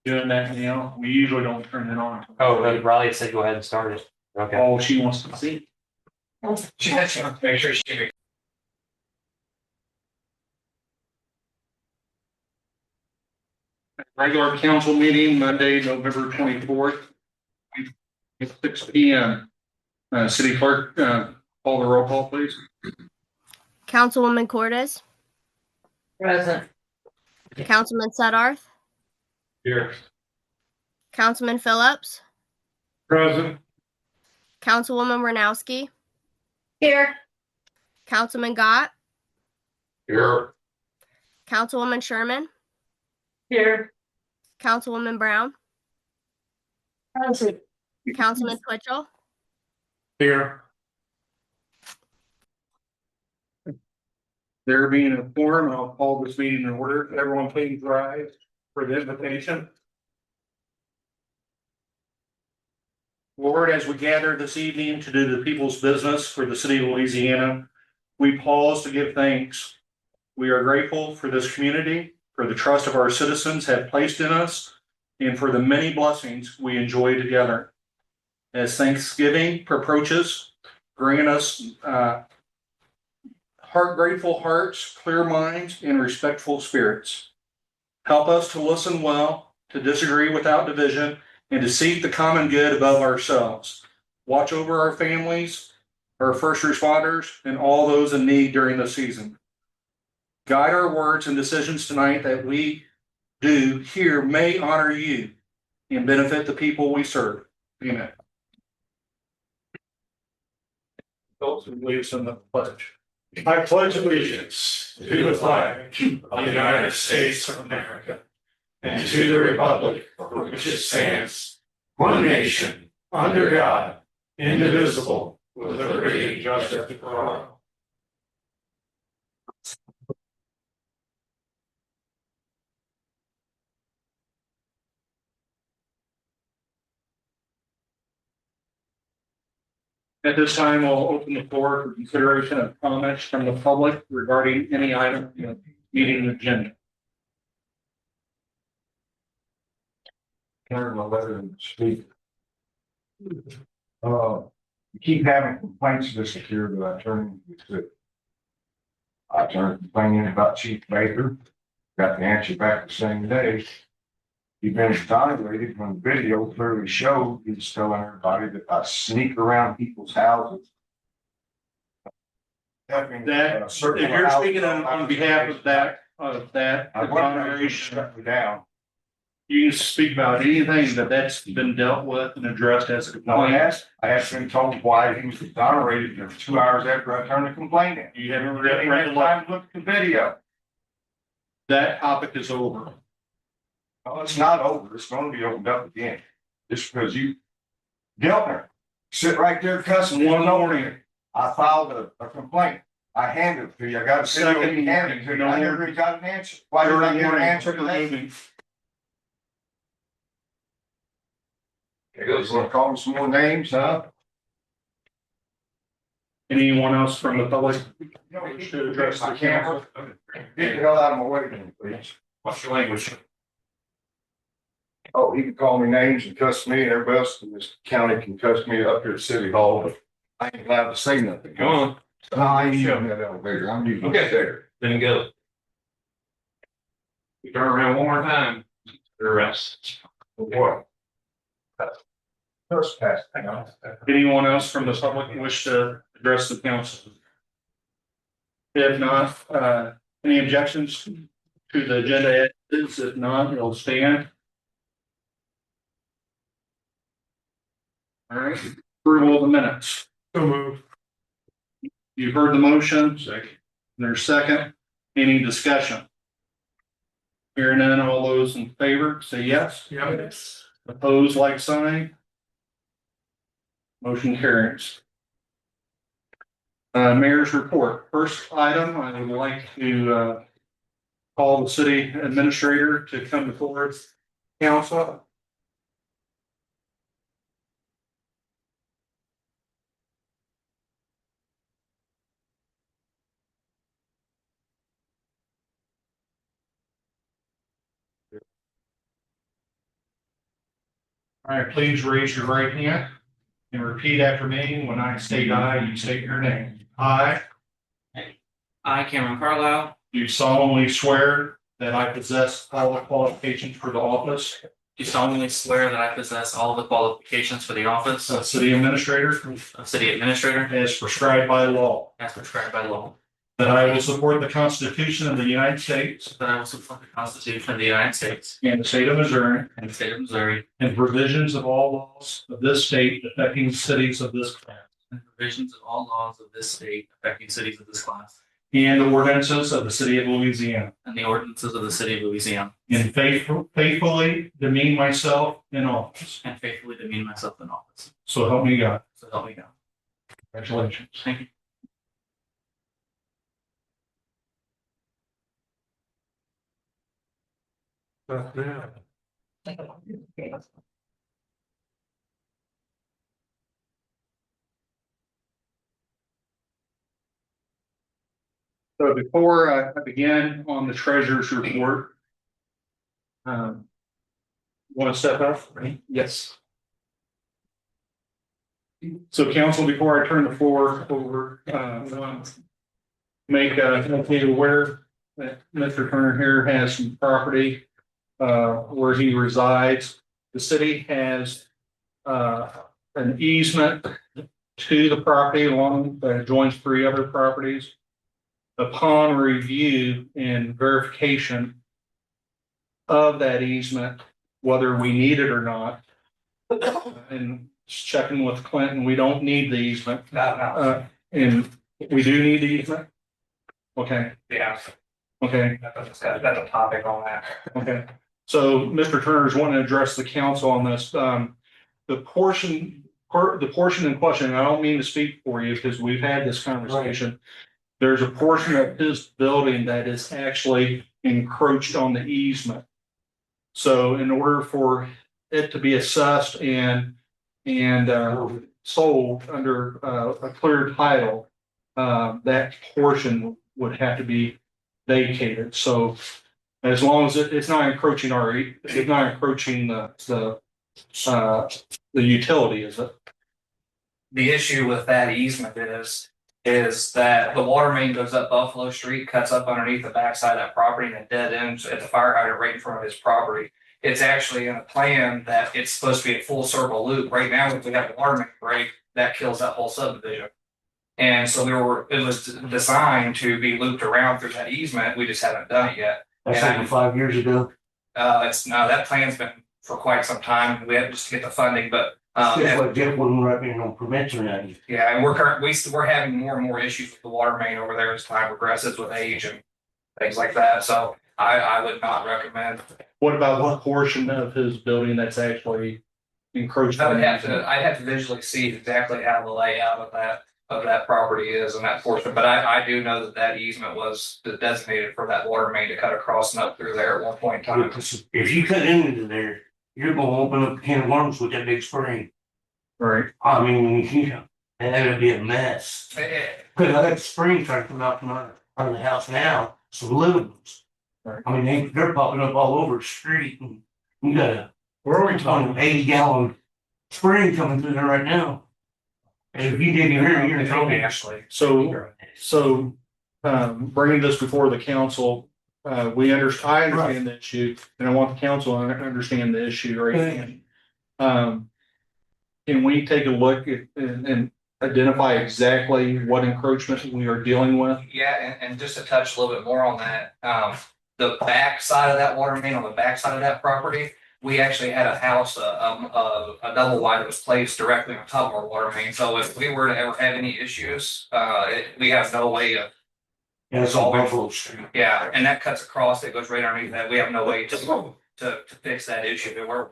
doing that now. We usually don't turn it on. Oh, Riley said go ahead and start it. Okay. Oh, she wants to see. She has to make sure she. Regular council meeting Monday, November 24th. 6 p.m. City clerk, call the roll call, please. Councilwoman Cordes, Present. Councilman Sudarth, Here. Councilman Phillips, Present. Councilwoman Ranowski, Here. Councilman Gott, Here. Councilwoman Sherman, Here. Councilwoman Brown, Present. Councilman Twitchell, Here. There being a quorum, I'll call this meeting in order. Everyone please rise for the invitation. Lord, as we gather this evening to do the people's business for the city of Louisiana, we pause to give thanks. We are grateful for this community, for the trust of our citizens have placed in us, and for the many blessings we enjoy together. As Thanksgiving approaches, bringing us grateful hearts, clear minds, and respectful spirits. Help us to listen well, to disagree without division, and to seek the common good above ourselves. Watch over our families, our first responders, and all those in need during the season. Guide our words and decisions tonight that we do here may honor you and benefit the people we serve. Amen. Those who lead us in the pledge. I pledge allegiance to the flag of the United States of America and to the republic for which it stands, one nation, under God, indivisible, with liberty and justice for all. At this time, we'll open the floor for consideration of comments from the public regarding any item in the meeting agenda. Turn my letter and speak. We keep having complaints this year that I turned to. I turned complaining about Chief Baker, got the answer back the same day. He's been exonerated when the video clearly showed he's telling everybody that I sneak around people's houses. That, if you're speaking on behalf of that I want to exoneration, shut me down. you can speak about anything that's been dealt with and addressed as a No one complaint. asked. I asked him, told why he was exonerated, and 2 hours after I turned the complaint in. You haven't He didn't read have the time to look at the video. that topic is over. No, it's not over. It's going to be opened up again. Just because you, Geltner, sit right there cussing one morning. I filed a complaint. I handed it to you. I got a second, he handed it to you. I never even got an answer. Why did I get an answer today? You want to call them some more names, huh? Anyone else from the public? To address the camera. Get the hell out of my way, then, please. What's your language? Oh, he can call me names and cuss me, and everybody else in this county can cuss me up here at City Hall, but I ain't allowed to say nothing. Go on. No, I ain't using that elevator. I'm using the stairs. Then go. You turn around one more time. The rest. What? Trespass. Hang on. Anyone else from the public wish to address the council? If not, any objections to the agenda? If not, it'll stand. All right, approval of the minutes. So move. You've heard the motion. Second. There's second. Any discussion? Hearing none, all those in favor, say yes. Yes. Opposed, like sign. Motion carries. Mayor's report. First item, I would like to call the city administrator to come before council. All right, please raise your right hand and repeat after me. When I state aye, you state your name. I I, Cameron Carlisle, do solemnly swear that I possess all the qualifications for the office do solemnly swear that I possess all the qualifications for the office of city administrator of city administrator as prescribed by law, as prescribed by law, that I will support the Constitution of the United States that I will support the Constitution of the United States and the state of Missouri and the state of Missouri, and provisions of all laws of this state affecting cities of this class, and provisions of all laws of this state affecting cities of this class, and the ordinances of the city of Louisiana, and the ordinances of the city of Louisiana, and faithfully demean myself in office. and faithfully demean myself in office. So help me God. So help me God. Congratulations. Thank you. So before I begin on the treasurer's report, want to step up? Yes. So council, before I turn the floor over, I want to make you aware that Mr. Turner here has some property where he resides. The city has an easement to the property along that joins 3 other properties. Upon review and verification of that easement, whether we need it or not, and checking with Clinton, we don't need the easement. And we do need the easement? Okay, Yeah, okay, that's a topic on that. okay. So Mr. Turner's wanting to address the council on this. The portion in question, and I don't mean to speak for you because we've had this conversation. There's a portion of his building that is actually encroached on the easement. So in order for it to be assessed and sold under a clear title, that portion would have to be vacated. So as long as it's not encroaching the utility, is it? The issue with that easement is that the water main goes up Buffalo Street, cuts up underneath the backside of that property, and it dead ends at the fire hydrant right in front of his property. It's actually in a plan that it's supposed to be a full circle loop. Right now, if we have a water main break, that kills that whole subdivision. And so it was designed to be looped around through that easement. We just haven't done it yet. That's And like 5 years ago. that plan's been for quite some time. We have just to get the funding, but That's what Jeff wasn't writing on permits or nothing. yeah, and we're having more and more issues with the water main over there as time progresses with age and things like that. So I would not recommend. What about what portion of his building that's actually encroached? I'd have to visually see exactly how the layout of that property is and that portion. But I do know that easement was designated for that water main to cut across and up through there at one point in time. Because if you cut into there, you're gonna open up a can of worms with that big spring. Right, I mean, that would be a mess. Cause that spring trying to come out from out of the house now, some little ones. Right. I mean, they're popping up all over the street and you got a where are we talking? 80-gallon spring coming through there right now. And if you dig in here, you're in trouble. Actually, So, bringing this before the council, I understand the issue, and I want the council to understand the issue right now. Can we take a look at and identify exactly what encroachment we are dealing with? yeah, and just to touch a little bit more on that, the back side of that water main on the back side of that property, we actually had a house, a double wide that was placed directly on top of our water main. So if we were to ever have any issues, we have no way of. Yeah, it's all Buffalo Street. Yeah, and that cuts across, it goes right underneath that. We have no way to fix that issue. We're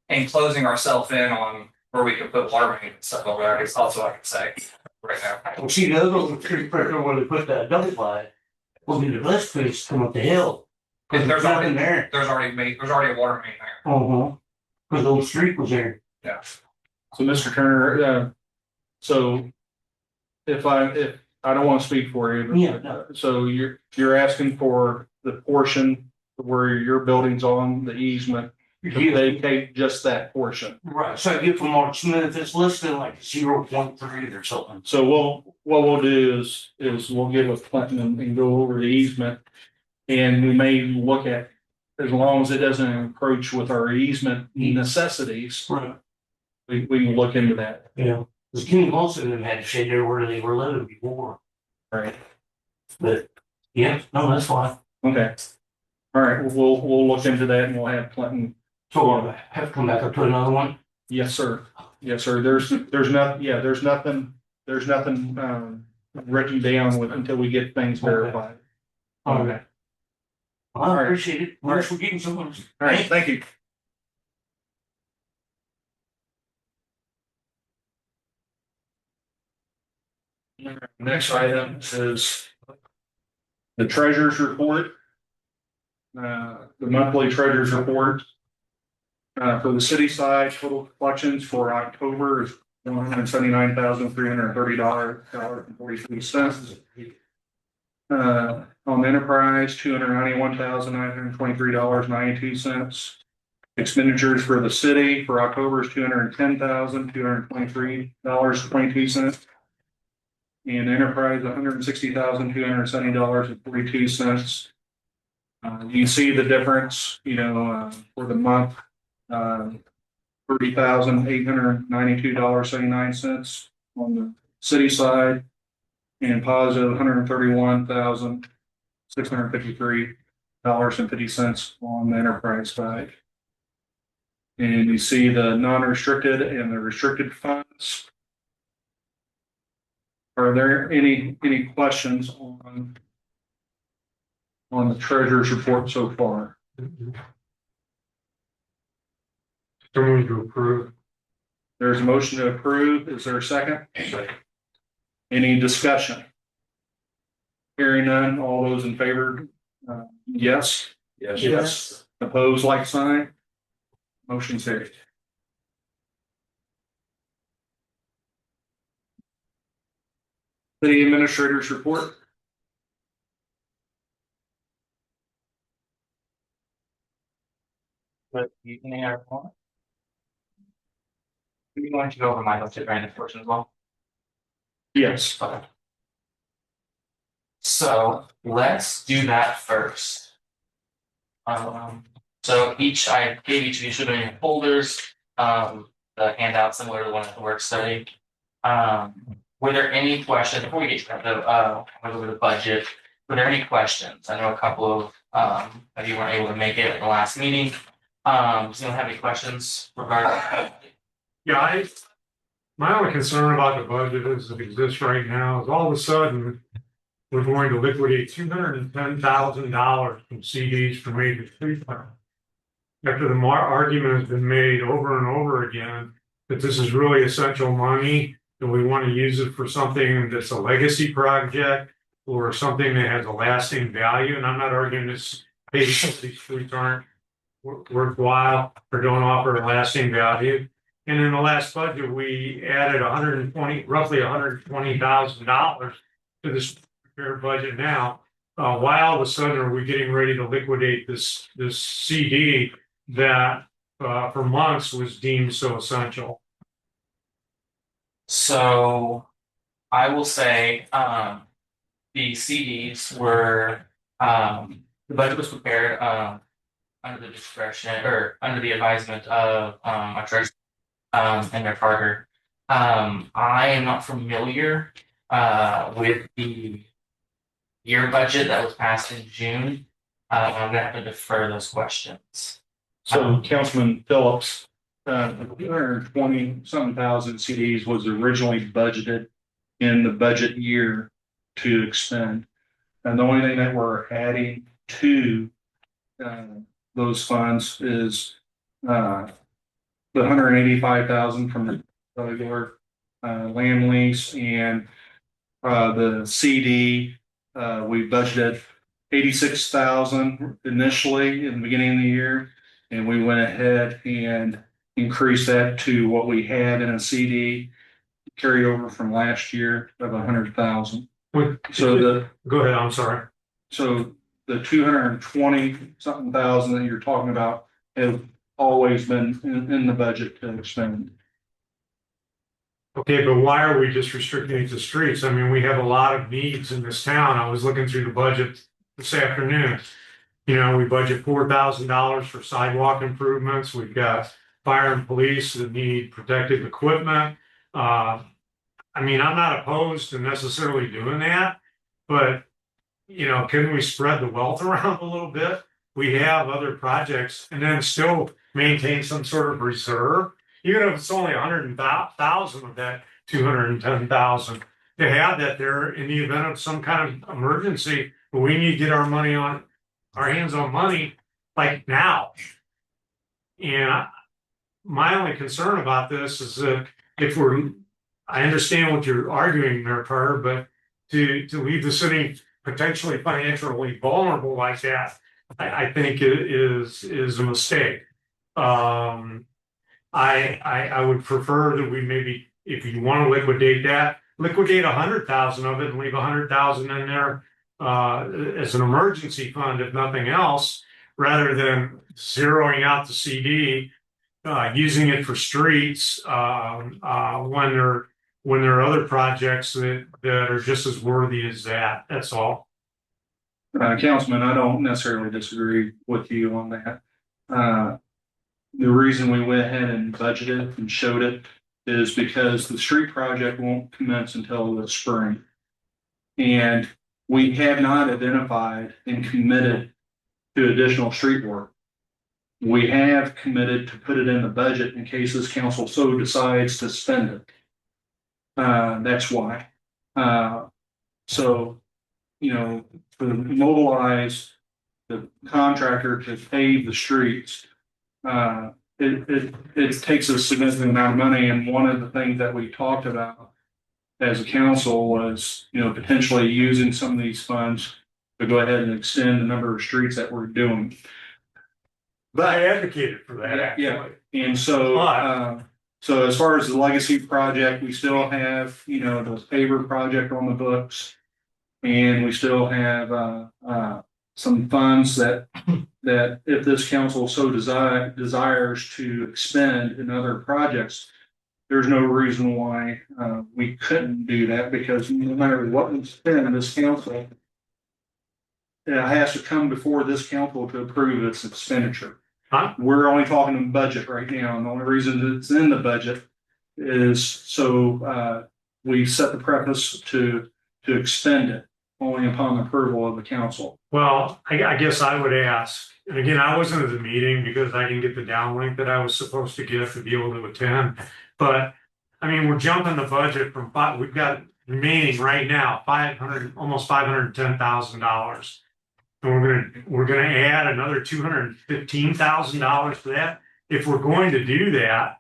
enclosing ourselves in on where we can put water main and stuff over there. It's also I can say right now. Well, see, the other little street pressure where they put that double wide will be the best place to come up the hill. Cause There's there's nothing there. There's already a water main there. Cause the old street was there. Yeah. So, Mr. Turner, so if I don't want to speak for you, but Yeah, no. so you're asking for the portion where your building's on the easement Yeah, vacate just that portion. right, so I get from Mark Smith, it's listed like 0.3 or something. So what we'll do is we'll get with Clinton and go over the easement. And we may look at, as long as it doesn't encroach with our easement necessities, Right. we can look into that. Yeah, because Kenny Wilson them had a shed there where they were living before, Right. but yeah, no, that's fine. Okay. All right, we'll look into that and we'll have Clinton. So we'll have to come back up to another one. Yes, sir. Yes, sir. There's nothing written down with until we get things verified. Okay. Well, I All right. appreciate it. All right. Thanks for getting so much. All right, thank you. Next item is the treasurer's report. The monthly treasurer's report. For the city side, total collections for October is $179,330.43. On the enterprise, $291,923.92. Expenditures for the city for October is $210,223.22. And enterprise, $160,270.42. You can see the difference, for the month, $30,892.79 on the city side, and positive $131,653.50 on the enterprise side. And you see the non-restricted and the restricted funds. Are there any questions on the treasurer's report so far? Someone to approve. There's a motion to approve. Is there a second? Any discussion? Hearing none, all those in favor? Yes? Yes. Opposed, like sign? Motion carried. City administrator's report. But you can air one. You want to go over my budget variance portion as well? Yes. Okay. So let's do that first. So I gave each of you should have been in folders, the handout similar to the one at the work study. Were there any questions before we get to over the budget? Were there any questions? I know a couple of you weren't able to make it at the last meeting. Does anyone have any questions regarding? Yeah, my only concern about the budget as it exists right now is all of a sudden we're going to liquidate $210,000 from CDs for major street fund. After the argument has been made over and over again that this is really essential money and we want to use it for something that's a legacy project or something that has a lasting value. And I'm not arguing this, hey, these streets aren't worthwhile or don't offer a lasting value. And in the last budget, we added roughly $120,000 to this prepared budget now. Why all of a sudden are we getting ready to liquidate this CD that for months was deemed so essential? So I will say the CDs were the budget was prepared under the discretion or under the advisement of our treasurer and their partner. I am not familiar with the year budget that was passed in June. I'm gonna have to defer those questions. So Councilman Phillips, 220 something thousand CDs was originally budgeted in the budget year to expend. And the only thing that we're adding to those funds is the 185,000 from the regular land lease and the CD. We budgeted 86,000 initially in the beginning of the year, and we went ahead and increased that to what we had in a CD carryover from last year of 100,000. So Go ahead, I'm sorry. So the 220 something thousand that you're talking about have always been in the budget to expend. Okay, but why are we just restricting it to streets? I mean, we have a lot of needs in this town. I was looking through the budget this afternoon. You know, we budget $4,000 for sidewalk improvements. We've got fire and police that need protective equipment. I mean, I'm not opposed to necessarily doing that, but you know, can we spread the wealth around a little bit? We have other projects and then still maintain some sort of reserve, even if it's only 100,000 of that 210,000. To have that there in the event of some kind of emergency, but we need to get our hands on money like now. And my only concern about this is that I understand what you're arguing there, Carter, but to leave the city potentially financially vulnerable like that, I think it is a mistake. I would prefer that we maybe, if you want to liquidate that, liquidate 100,000 of it and leave 100,000 in there as an emergency fund, if nothing else, rather than zeroing out the CD, using it for streets when there are other projects that are just as worthy as that. That's all. Councilman, I don't necessarily disagree with you on that. The reason we went ahead and budgeted and showed it is because the street project won't commence until the spring. And we have not identified and committed to additional street work. We have committed to put it in the budget in case this council so decides to spend it. That's why. So, you know, to mobilize the contractor to pave the streets, it takes a significant amount of money. And one of the things that we talked about as a council was, you know, potentially using some of these funds to go ahead and extend the number of streets that we're doing. But I advocated for that, actually. Yeah. And so, so as far as the legacy project, we still have, you know, the paver project on the books. And we still have some funds that if this council so desires to expend in other projects, there's no reason why we couldn't do that, because no matter what we spend in this council, it has to come before this council to approve its expenditure. Huh? We're only talking in budget right now, and the only reason that it's in the budget is so we set the preface to expend it only upon approval of the council. Well, I guess I would ask, and again, I wasn't at the meeting because I didn't get the downlink that I was supposed to get to be able to attend. But I mean, we're jumping the budget from we've got remaining right now almost $510,000. And we're gonna add another $215,000 to that. If we're going to do that,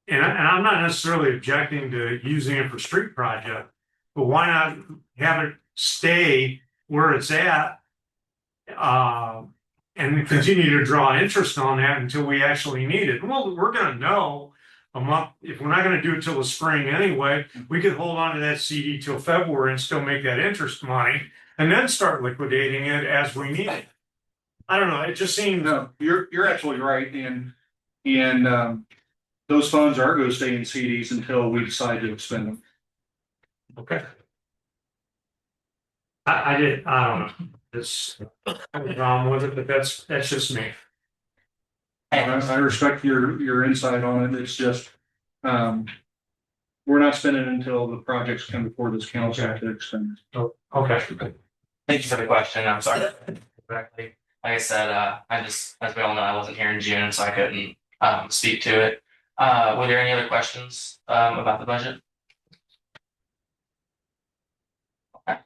and I'm not necessarily objecting to using it for street project, but why not have it stay where it's at, and continue to draw interest on that until we actually need it? Well, we're gonna know a month. If we're not gonna do it till the spring anyway, we could hold on to that CD till February and still make that interest money, and then start liquidating it as we need it. I don't know. It just seems. No, you're absolutely right, and those funds are going to stay in CDs until we decide to expend them. Okay. I don't know. It's wrong with it, but that's just me. I respect your insight on it. It's just we're not spending until the projects come before this council to expend. Okay. Thank you for the question. I'm sorry. Correctly. Like I said, I just, as we all know, I wasn't here in June, so I couldn't speak to it. Were there any other questions about the budget? Okay.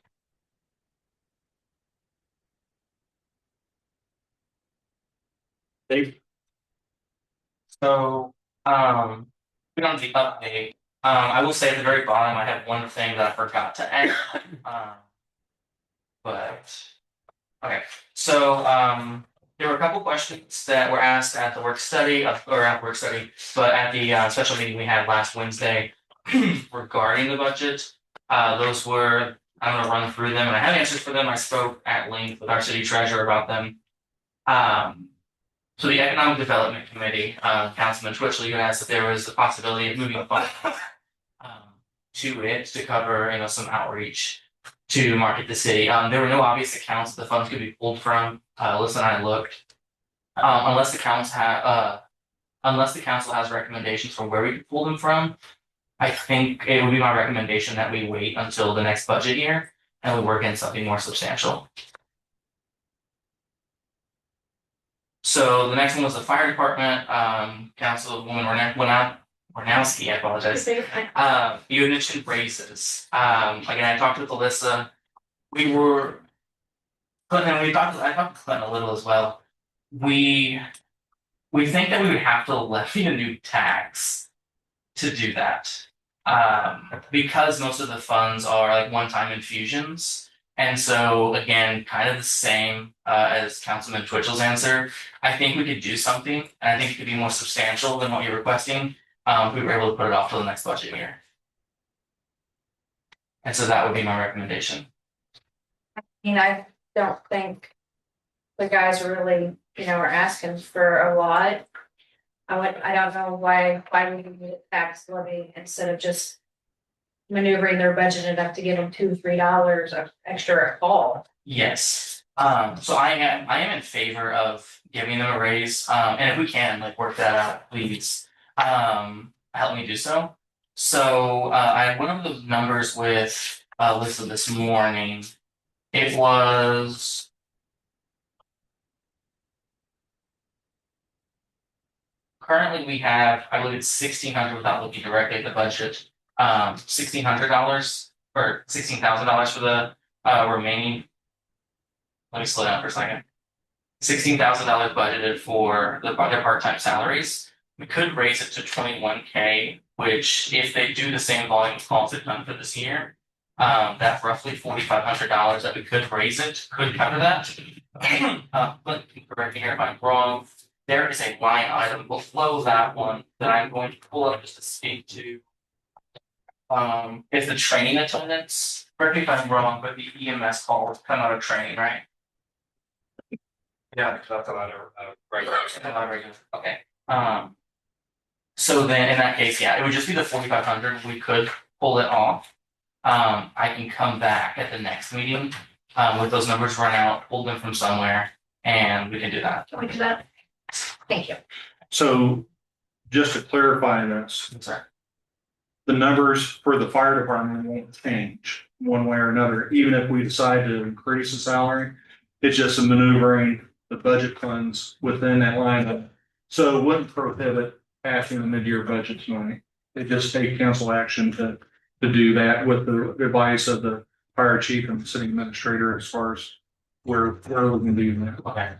Dave? So, get on to the update. I will say at the very bottom, I have one thing that I forgot to add. But okay, so there were a couple questions that were asked at the work study, but at the special meeting we had last Wednesday regarding the budget. Those were, I'm going to run through them, and I have answers for them. I spoke at length with our city treasurer about them. So the Economic Development Committee, Councilman Twitchell, you asked if there was a possibility of moving funds to it to cover, some outreach to market the city. There were no obvious accounts that the funds could be pulled from. Alyssa and I looked. Unless the council has recommendations for where we could pull them from, I think it would be my recommendation that we wait until the next budget year and we work in something more substantial. So the next one was the fire department, Councilwoman Warnowski, I apologize. You had mentioned raises. Again, I talked with Alyssa. I talked to Clinton a little as well. We think that we would have to levy a new tax to do that. Because most of the funds are like one-time infusions. And so again, kind of the same as Councilman Twitchell's answer. I think we could do something, and I think it could be more substantial than what you're requesting. If we were able to put it off till the next budget year. And so that would be my recommendation. I don't think the guys really, are asking for a lot. I don't know why we would need a tax levy instead of just maneuvering their budget enough to get them $2-3 of extra at all. Yes. So I am in favor of giving them a raise. And if we can work that out, please help me do so. So I went over those numbers with Alyssa this morning. It was currently we have, I believe it's $1,600 without looking directly at the budget. $1,600 or $16,000 for the remaining. Let me slow down for a second. $16,000 budgeted for their part-time salaries. We could raise it to $21K, which if they do the same volume of calls they've done for this year, that's roughly $4,500 that we could raise it, could cover that. But correct me here if I'm wrong. There is a line item below that one that I'm going to pull up just to speak to. It's the training attendance. Correct me if I'm wrong, but the EMS calls come out of training, right? Yeah, that's a lot of regular. Okay. So then in that case, yeah, it would just be the 4,500. We could pull it off. I can come back at the next meeting with those numbers run out, pull them from somewhere, and we can do that. Can we do that? Thank you. So just to clarify this, Sorry. the numbers for the fire department won't change one way or another, even if we decide to increase the salary. It's just a maneuvering the budget funds within that line item. So it wouldn't prohibit passing the mid-year budget tonight. It just take council action to do that with the advice of the fire chief and the city administrator as far as where we can do that. Okay.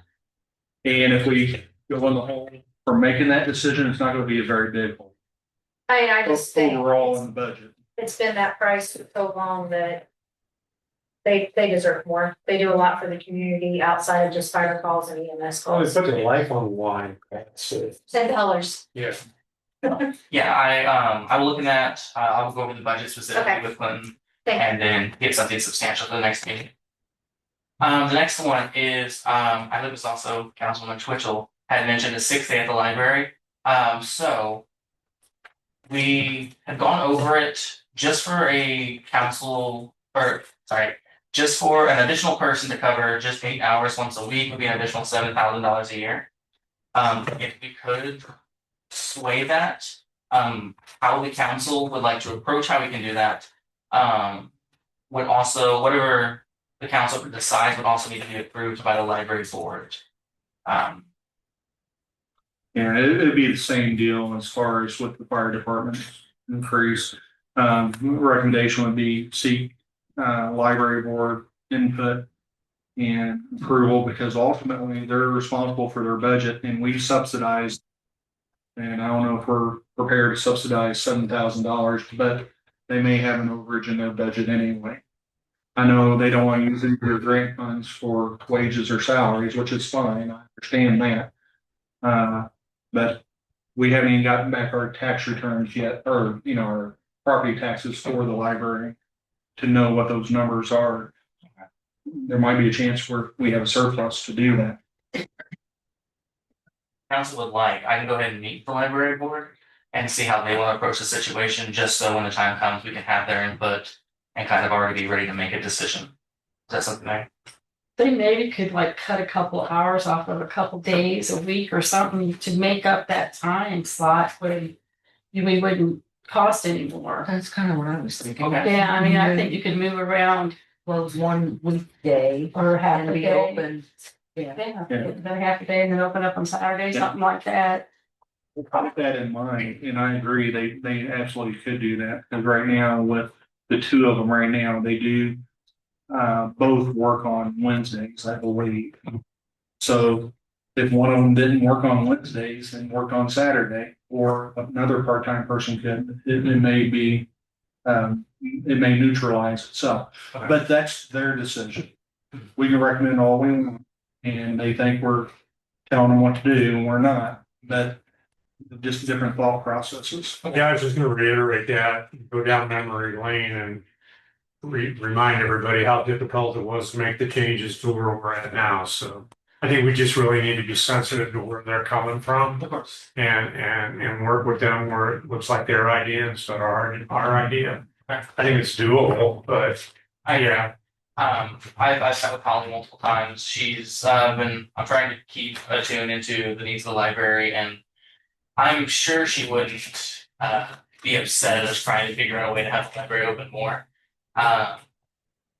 And if we go on the whole for making that decision, it's not going to be a very big one I just think overall in the budget. it's been that price for so long that they deserve more. They do a lot for the community outside of just fire calls and EMS Oh, it's calls. such a life on the line. That's it. $10. Yeah. Yeah, I will look at that. I will go over the budget specifically Okay. with Clinton Thank you. and then get something substantial for the next meeting. The next one is, I believe it was also Councilwoman Twitchell had mentioned the 6th day at the library. So we have gone over it just for just for an additional person to cover just 8 hours once a week would be an additional $7,000 a year. If we could sway that, how the council would like to approach how we can do that, would also, whatever the council decides would also need to be approved by the library board. Yeah, it'd be the same deal as far as with the fire department increase. Recommendation would be seek library board input and approval, because ultimately they're responsible for their budget and we subsidize. And I don't know if we're prepared to subsidize $7,000, but they may have an overage in their budget anyway. I know they don't want to use any of their grant funds for wages or salaries, which is fine. I understand that. But we haven't even gotten back our tax returns yet, or, our property taxes for the library to know what those numbers are. There might be a chance where we have a surplus to do that. council would like, I can go ahead and meet the library board and see how they want to approach the situation, just so when the time comes, we can have their input and kind of already be ready to make a decision. Is that something I? They maybe could like cut a couple hours off of a couple days, a week or something to make up that time slot where we wouldn't cost anymore. That's kind of what I was thinking. Okay. Yeah, I mean, I think you could move around Close one weekday or half and a be day. open. Yeah. Yeah, Yeah. then half a day and then open up on Saturday, Yeah. something like that. Keep that in mind, and I agree, they absolutely could do that, because right now with the two of them right now, they do both work on Wednesdays, I believe. So if one of them didn't work on Wednesdays and worked on Saturday, or another part-time person could, it may be, it may neutralize itself, Okay. but that's their decision. We can recommend all we want, and they think we're telling them what to do, and we're not, but just different thought processes. Yeah, I was just gonna reiterate that, go down memory lane and remind everybody how difficult it was to make the changes to where we're at now, so. I think we just really need to be sensitive to where they're coming from Of course. and work with them where it looks like their idea instead of our idea. Okay. I think it's doable, but yeah, I've sat with Holly multiple times. She's I'm trying to keep attuned into the needs of the library, and I'm sure she wouldn't be upset at us trying to figure out a way to have the library open more.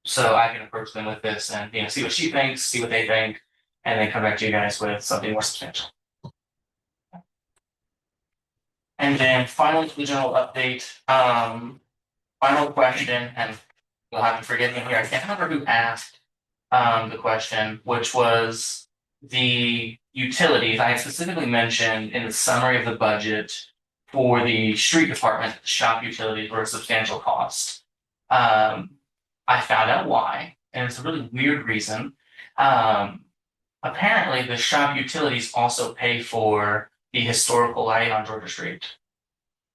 So I can approach them with this and see what she thinks, see what they think, and then come back to you guys with something more substantial. And then finally, the general update. Final question, and you'll have to forgive me here. I can't remember who asked the question, which was the utilities. I had specifically mentioned in the summary of the budget for the street department, the shop utilities were a substantial cost. I found out why, and it's a really weird reason. Apparently, the shop utilities also pay for the historical light on Georgia Street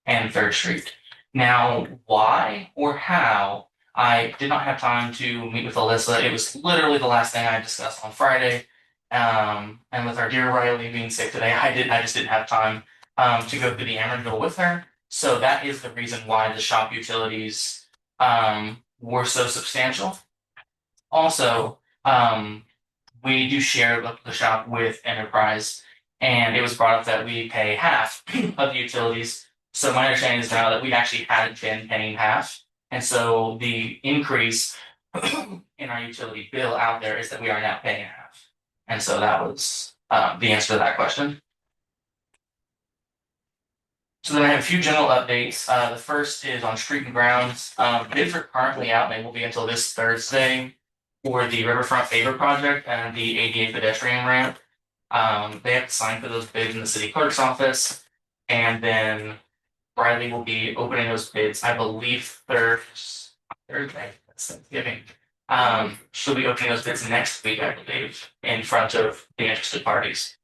and Third Street. Now, why or how, I did not have time to meet with Alyssa. It was literally the last thing I discussed on Friday. And with our dear Riley being sick today, I just didn't have time to go through the Emeryville with her. So that is the reason why the shop utilities were so substantial. Also, we do share the shop with Enterprise, and it was brought up that we pay half of the utilities. So my understanding is now that we actually hadn't been paying half. And so the increase in our utility bill out there is that we are now paying half. And so that was the answer to that question. So then I have a few general updates. The first is on street and grounds. Bids are currently out, and they will be until this Thursday for the Riverfront Favor Project and the ADA pedestrian ramp. They have to sign for those bids in the city clerk's office, and then Riley will be opening those bids, I believe Thursday, that's Thanksgiving. She'll be opening those bids next week, I believe, in front of the interested parties.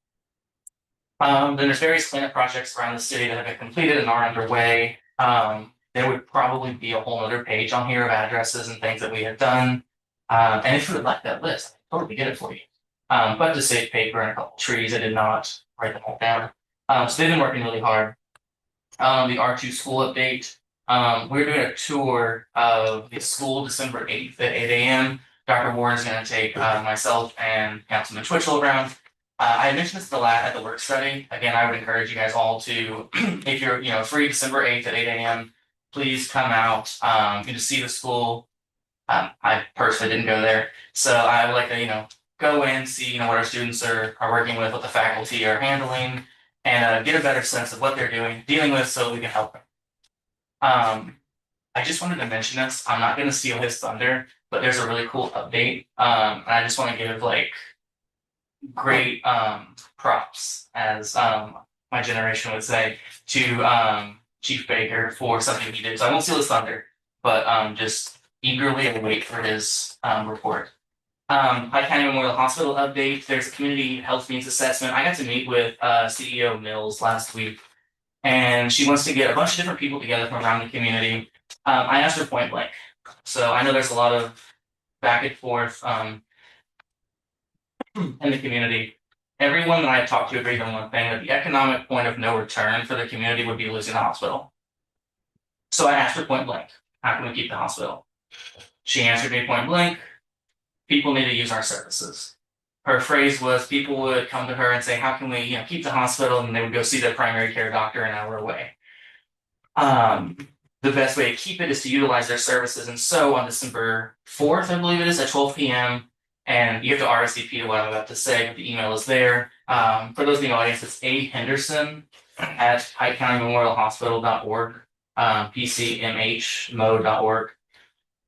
Then there's various cleanup projects around the city that have been completed and are underway. There would probably be a whole other page on here of addresses and things that we have done. And if you would like that list, I can totally get it for you. But to save paper and a couple trees, I did not write them all down. So they've been working really hard. The R2 school update. We're doing a tour of the school December 8th at 8 a.m. Dr. Warren is going to take myself and Councilman Twitchell around. I mentioned this at the work study. Again, I would encourage you guys all to, if you're free December 8th at 8 a.m., please come out. You just see the school. I personally didn't go there, so I would like to go in, see what our students are working with, what the faculty are handling, and get a better sense of what they're dealing with, so we can help them. I just wanted to mention this. I'm not going to steal his thunder, but there's a really cool update, and I just want to give great props, as my generation would say, to Chief Baker for something he did. So I won't steal his thunder, but just eagerly await for his report. Pike County Memorial Hospital update. There's a community health needs assessment. I got to meet with CEO Mills last week, and she wants to get a bunch of different people together from around the community. I asked her point blank. So I know there's a lot of back and forth in the community, everyone that I talked to agreed on one thing, that the economic point of no return for the community would be losing the hospital. So I asked her point blank, how can we keep the hospital? She answered me point blank, people need to use our services. Her phrase was, people would come to her and say, how can we, keep the hospital? And they would go see their primary care doctor an hour away. The best way to keep it is to utilize their services. And so on December 4th, I believe it is, at 12 p.m., and you have to RSVP to what I'm about to say, but the email is there. For those in the audience, it's A. Henderson at PikeCountyMemorialHospital.org, PCMHMO.org.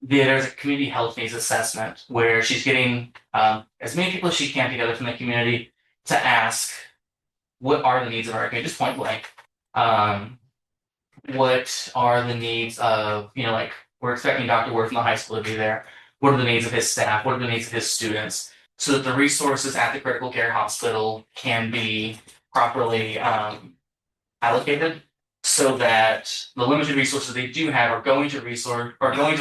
There's a community health needs assessment where she's getting as many people as she can together from the community to ask, what are the needs of our community? Just point blank. What are the needs of, like, we're expecting Dr. Ward from the high school to be there. What are the needs of his staff? What are the needs of his students? So that the resources at the critical care hospital can be properly allocated, so that the limited resources they do have are going to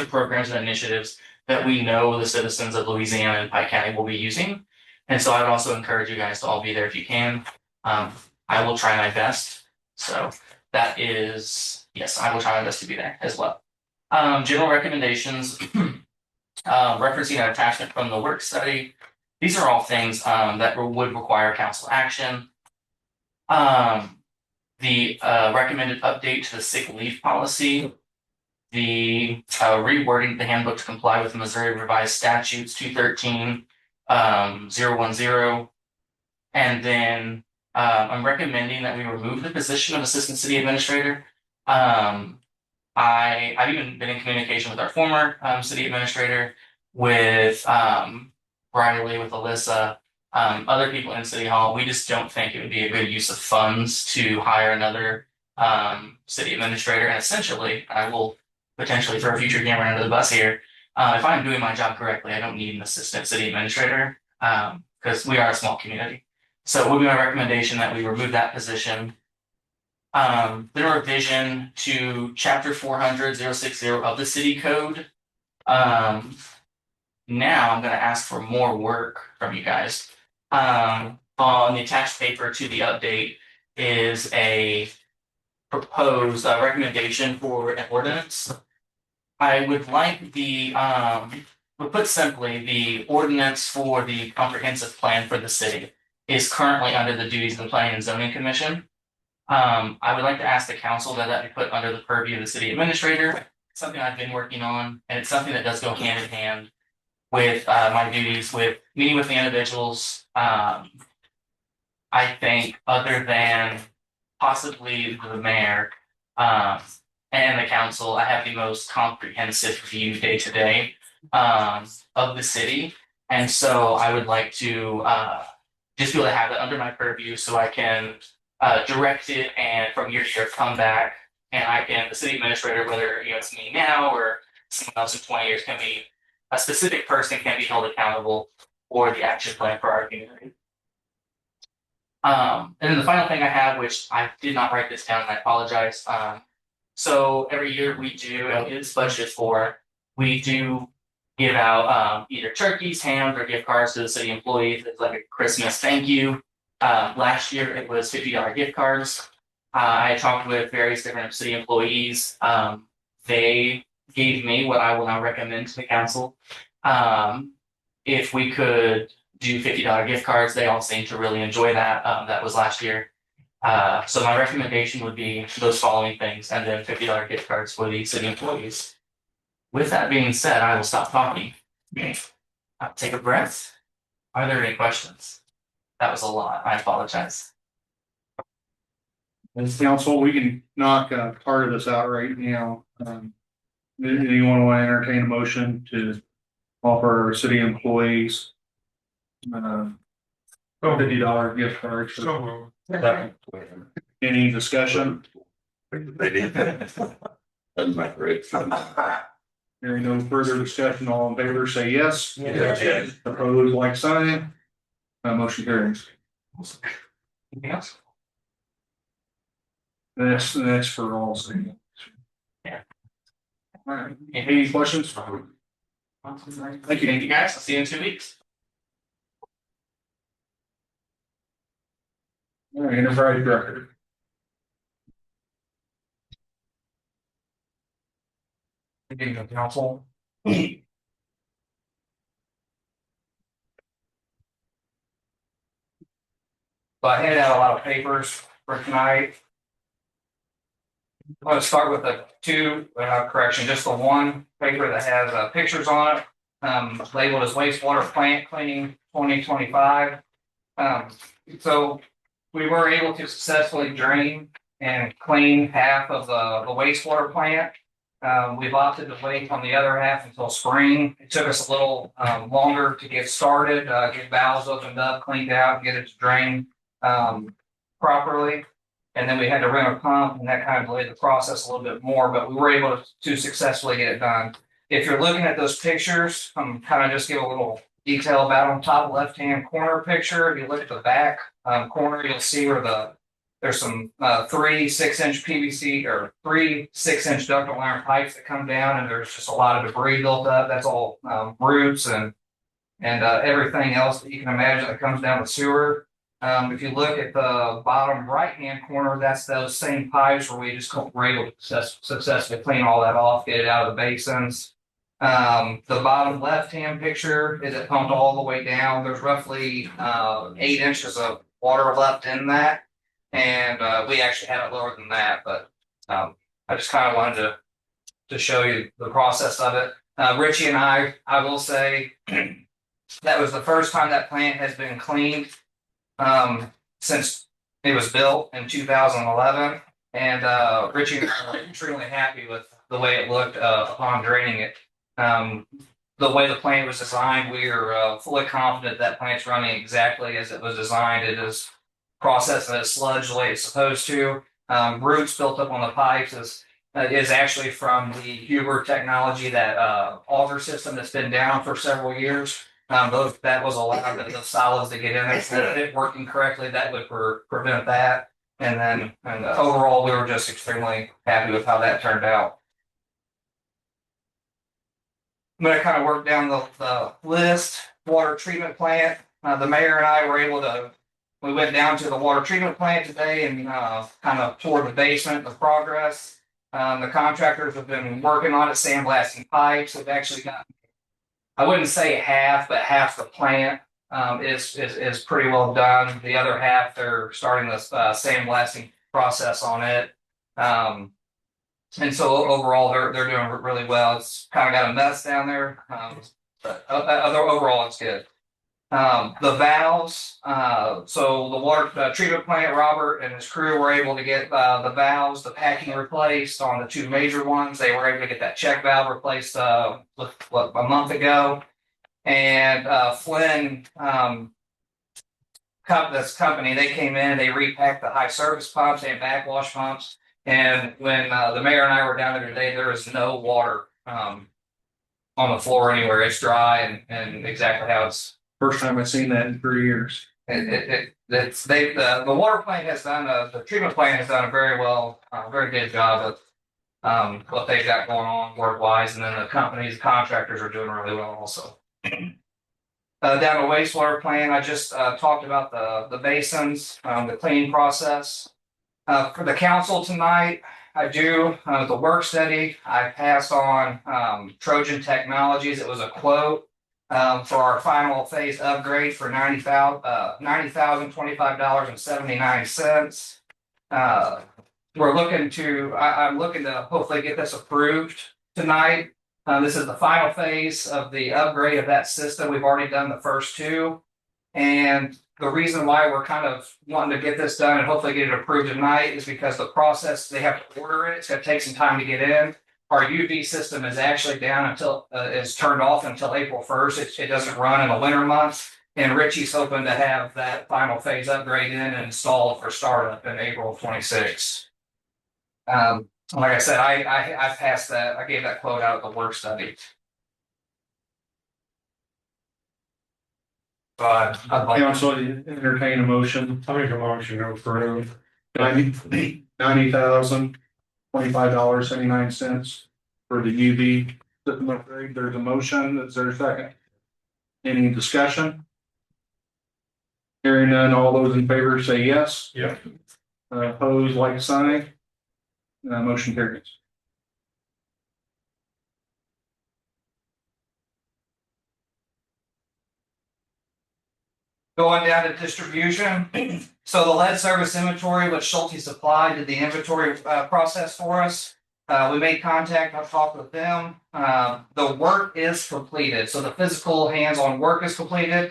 programs and initiatives that we know the citizens of Louisiana and Pike County will be using. And so I would also encourage you guys to all be there if you can. I will try my best. So that is, yes, I will try my best to be there as well. General recommendations, referencing an attachment from the work study. These are all things that would require council action. The recommended update to the sick leave policy, the rewording the handbook to comply with Missouri Revised Statutes 213-010, and then I'm recommending that we remove the position of assistant city administrator. I've even been in communication with our former city administrator, with Riley, with Alyssa, other people in City Hall. We just don't think it would be a good use of funds to hire another city administrator. And essentially, I will potentially throw a future gamer under the bus here. If I'm doing my job correctly, I don't need an assistant city administrator because we are a small community. So it would be my recommendation that we remove that position. The revision to chapter 400-060 of the city code. Now I'm going to ask for more work from you guys. On the attached paper to the update is a proposed recommendation for an ordinance. I would like put simply, the ordinance for the comprehensive plan for the city is currently under the duties of the Planning and Zoning Commission. I would like to ask the council that be put under the purview of the city administrator. It's something I've been working on, and it's something that does go hand in hand with my duties with meeting with the individuals. I think other than possibly the mayor and the council, I have the most comprehensive view day to day of the city. And so I would like to just be able to have that under my purview so I can direct it, and from year to year come back, and I can, the city administrator, whether it's me now or someone else in 20 years, can be a specific person can be held accountable for the action plan for our community. And then the final thing I have, which I did not write this down, and I apologize. So every year we do, it's budgeted for, we do give out either turkeys, hams, or gift cards to the city employees. It's like a Christmas thank you. Last year it was $50 gift cards. I talked with various different city employees. They gave me what I will now recommend to the council. If we could do $50 gift cards, they all seem to really enjoy that. That was last year. So my recommendation would be those following things, and then $50 gift cards for the city employees. With that being said, I will stop talking. Take a breath. Are there any questions? That was a lot. I apologize. As council, we can knock part of this out right now. Anyone want to entertain a motion to offer our city employees $50 gift cards? Any discussion? That's my great. Hearing no further discussion, all in favor say yes. Yes. Opposed, like sign. Motion carries. Anything else? That's for all city. Yeah. All right. Any questions? Thank you. Thank you. Thank you guys. I'll see you in 2 weeks. All right, Enterprise Director. Good evening, council. So I handed out a lot of papers for tonight. I'm gonna start with the two, correction, just the one paper that has pictures on it, labeled as wastewater plant cleaning 2025. So we were able to successfully drain and clean half of the wastewater plant. We've opted to wait on the other half until spring. It took us a little longer to get started, get valves opened up, cleaned out, get it to drain properly. And then we had to rent a pump, and that kind of delayed the process a little bit more, but we were able to successfully get it done. If you're looking at those pictures, I'm kind of just give a little detail about on top left-hand corner picture. If you look at the back corner, you'll see where there's some 3 6-inch PVC or 3 6-inch ductile iron pipes that come down, and there's just a lot of debris built up. That's all roots and everything else that you can imagine that comes down the sewer. If you look at the bottom right-hand corner, that's those same pipes where we just were able to successfully clean all that off, get it out of the basins. The bottom left-hand picture is it pumped all the way down. There's roughly 8 inches of water left in that, and we actually had it lower than that. But I just kind of wanted to show you the process of it. Richie and I will say that was the first time that plant has been cleaned since it was built in 2011, and Richie and I were extremely happy with the way it looked upon draining it. The way the plant was designed, we are fully confident that plant's running exactly as it was designed. It is processing its sludge the way it's supposed to. Roots built up on the pipes is actually from the Huber technology, that auger system that's been down for several years. That was allowed the solids to get in there. Instead of it working correctly, that would prevent that. And overall, we were just extremely happy with how that turned out. I'm going to kind of work down the list. Water treatment plant. The mayor and I were able to. We went down to the water treatment plant today and kind of toured the basement, the progress. The contractors have been working on it, sandblasting pipes. They've actually got, I wouldn't say half, but half the plant is pretty well done. The other half, they're starting the sandblasting process on it. And so overall, they're doing really well. It's kind of got a mess down there, but overall, it's good. The valves, so the water treatment plant, Robert and his crew were able to get the valves, the packing replaced on the 2 major ones. They were able to get that check valve replaced a month ago. And Flynn, this company, they came in, they repacked the high service pumps and backwash pumps. And when the mayor and I were down there today, there is no water on the floor anywhere. It's dry and exactly how it's. First time I've seen that in 3 years. The water plant has done the treatment plant has done a very good job of what they've got going on work wise, and then the contractors are doing really well also. Down the wastewater plant, I just talked about the basins, the cleaning process. For the council tonight, I do the work study. I passed on Trojan Technologies. It was a quote. For our final phase upgrade for $90,025.79. I'm looking to hopefully get this approved tonight. This is the final phase of the upgrade of that system. We've already done the first 2. And the reason why we're kind of wanting to get this done and hopefully get it approved tonight is because the process, they have to order it. It's going to take some time to get in. Our UV system is actually down until is turned off until April 1st. It doesn't run in the winter months, and Richie's hoping to have that final phase upgrade in and installed for startup in April of 26. Like I said, I passed that. I gave that quote out at the work study. But I'd like Council, entertain a motion. I make a motion to approve. $90,025.79 for the UV system upgrade. There's a motion. Is there a second? Any discussion? Hearing none, all those in favor say yes. Yep. Opposed, like sign. Motion carries. Going down to distribution, so the lead service inventory, which Schulte supplied, did the inventory process for us. We made contact, I've talked with them. The work is completed, so the physical hands-on work is completed.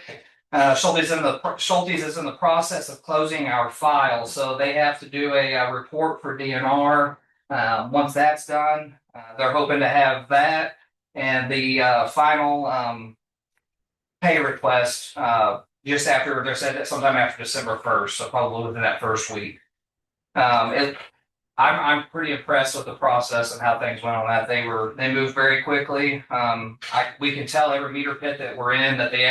Schulte's is in the process of closing our file, so they have to do a report for DNR. Once that's done, they're hoping to have that and the final pay request just after, they said that sometime after December 1st, so probably within that first week. I'm pretty impressed with the process and how things went on that. They moved very quickly. We can tell every meter pit that we're in that they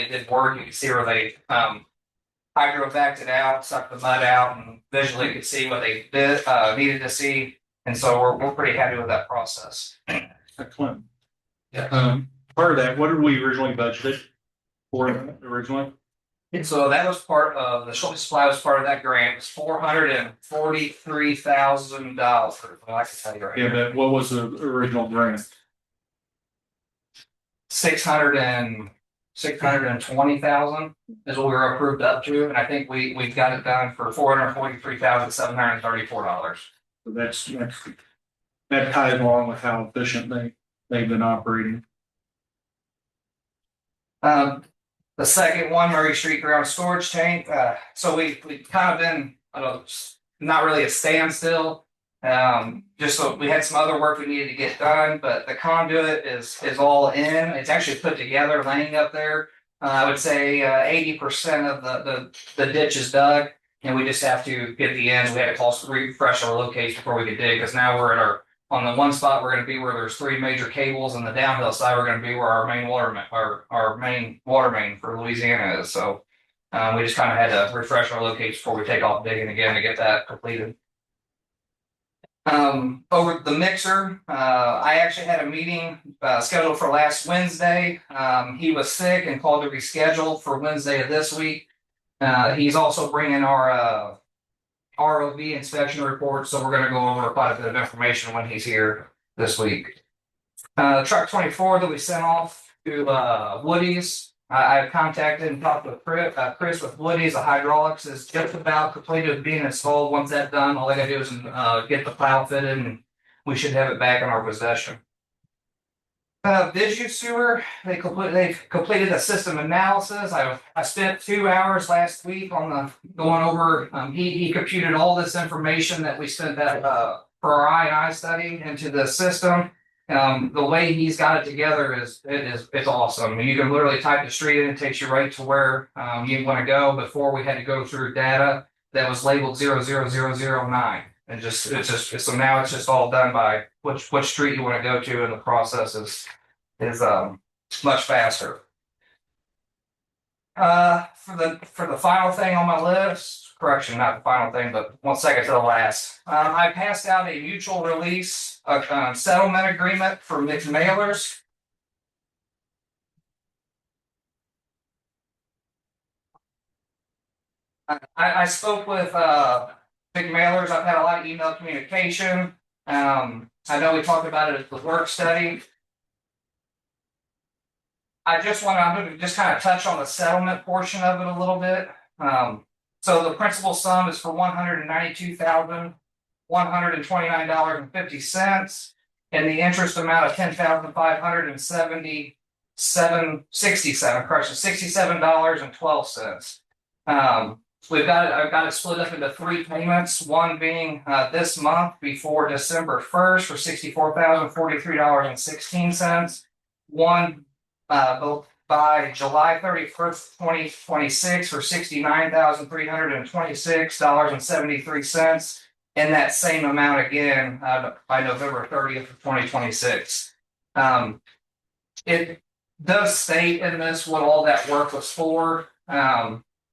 did work. You can see where they hydrovac'd it out, sucked the mud out, and visually could see what they needed to see. And so we're pretty happy with that process. Excellent. Yeah. Part of that, what did we originally budgeted for originally? And so that was part of the Schulte Supply was part of that grant. It was $443,000. Well, I can tell you right Yeah, here. but what was the original grant? 620,000 is what we were approved up to, and I think we got it done for $443,734. So that ties along with how efficient they've been operating. The second one, Murray Street ground storage tank. So we kind of been not really a standstill. Just so we had some other work we needed to get done, but the conduit is all in. It's actually put together, laying up there. I would say 80% of the ditch is dug, and we just have to get the ends. We had to refresh our location before we could dig, because now we're at on the one spot we're going to be where there's 3 major cables, and the downhill side we're going to be where our main water main for Louisiana is. So we just kind of had to refresh our location before we take off digging again to get that completed. Over the mixer, I actually had a meeting scheduled for last Wednesday. He was sick and called to reschedule for Wednesday of this week. He's also bringing our ROV inspection report, so we're going to go over quite a bit of information when he's here this week. Truck 24 that we sent off to Woody's, I've contacted and talked with Chris with Woody's. The hydraulics is just about completed with being installed. Once that's done, all I gotta do is get the plow fitted, and we should have it back in our possession. Visu Sewer, they've completed the system analysis. I spent 2 hours last week on going over. He computed all this information that we spent that for our I&I study into the system. The way he's got it together it's awesome. You can literally type the street in, it takes you right to where you want to go. Before, we had to go through data that was labeled 00009. And so now it's just all done by which street you want to go to, and the process is much faster. For the final thing on my list, correction, not the final thing, but 1 second to the last. I passed out a mutual release settlement agreement for mixed mailers. I spoke with big mailers. I've had a lot of email communication. I know we talked about it at the work study. I'm going to just kind of touch on the settlement portion of it a little bit. So the principal sum is for $192,129.50, and the interest amount of $10,567.12. I've got it split up into 3 payments. One being this month before December 1st for $64,043.16. One by July 31st, 2026 for $69,326.73, and that same amount again by November 30th of 2026. It does state in this what all that work was for.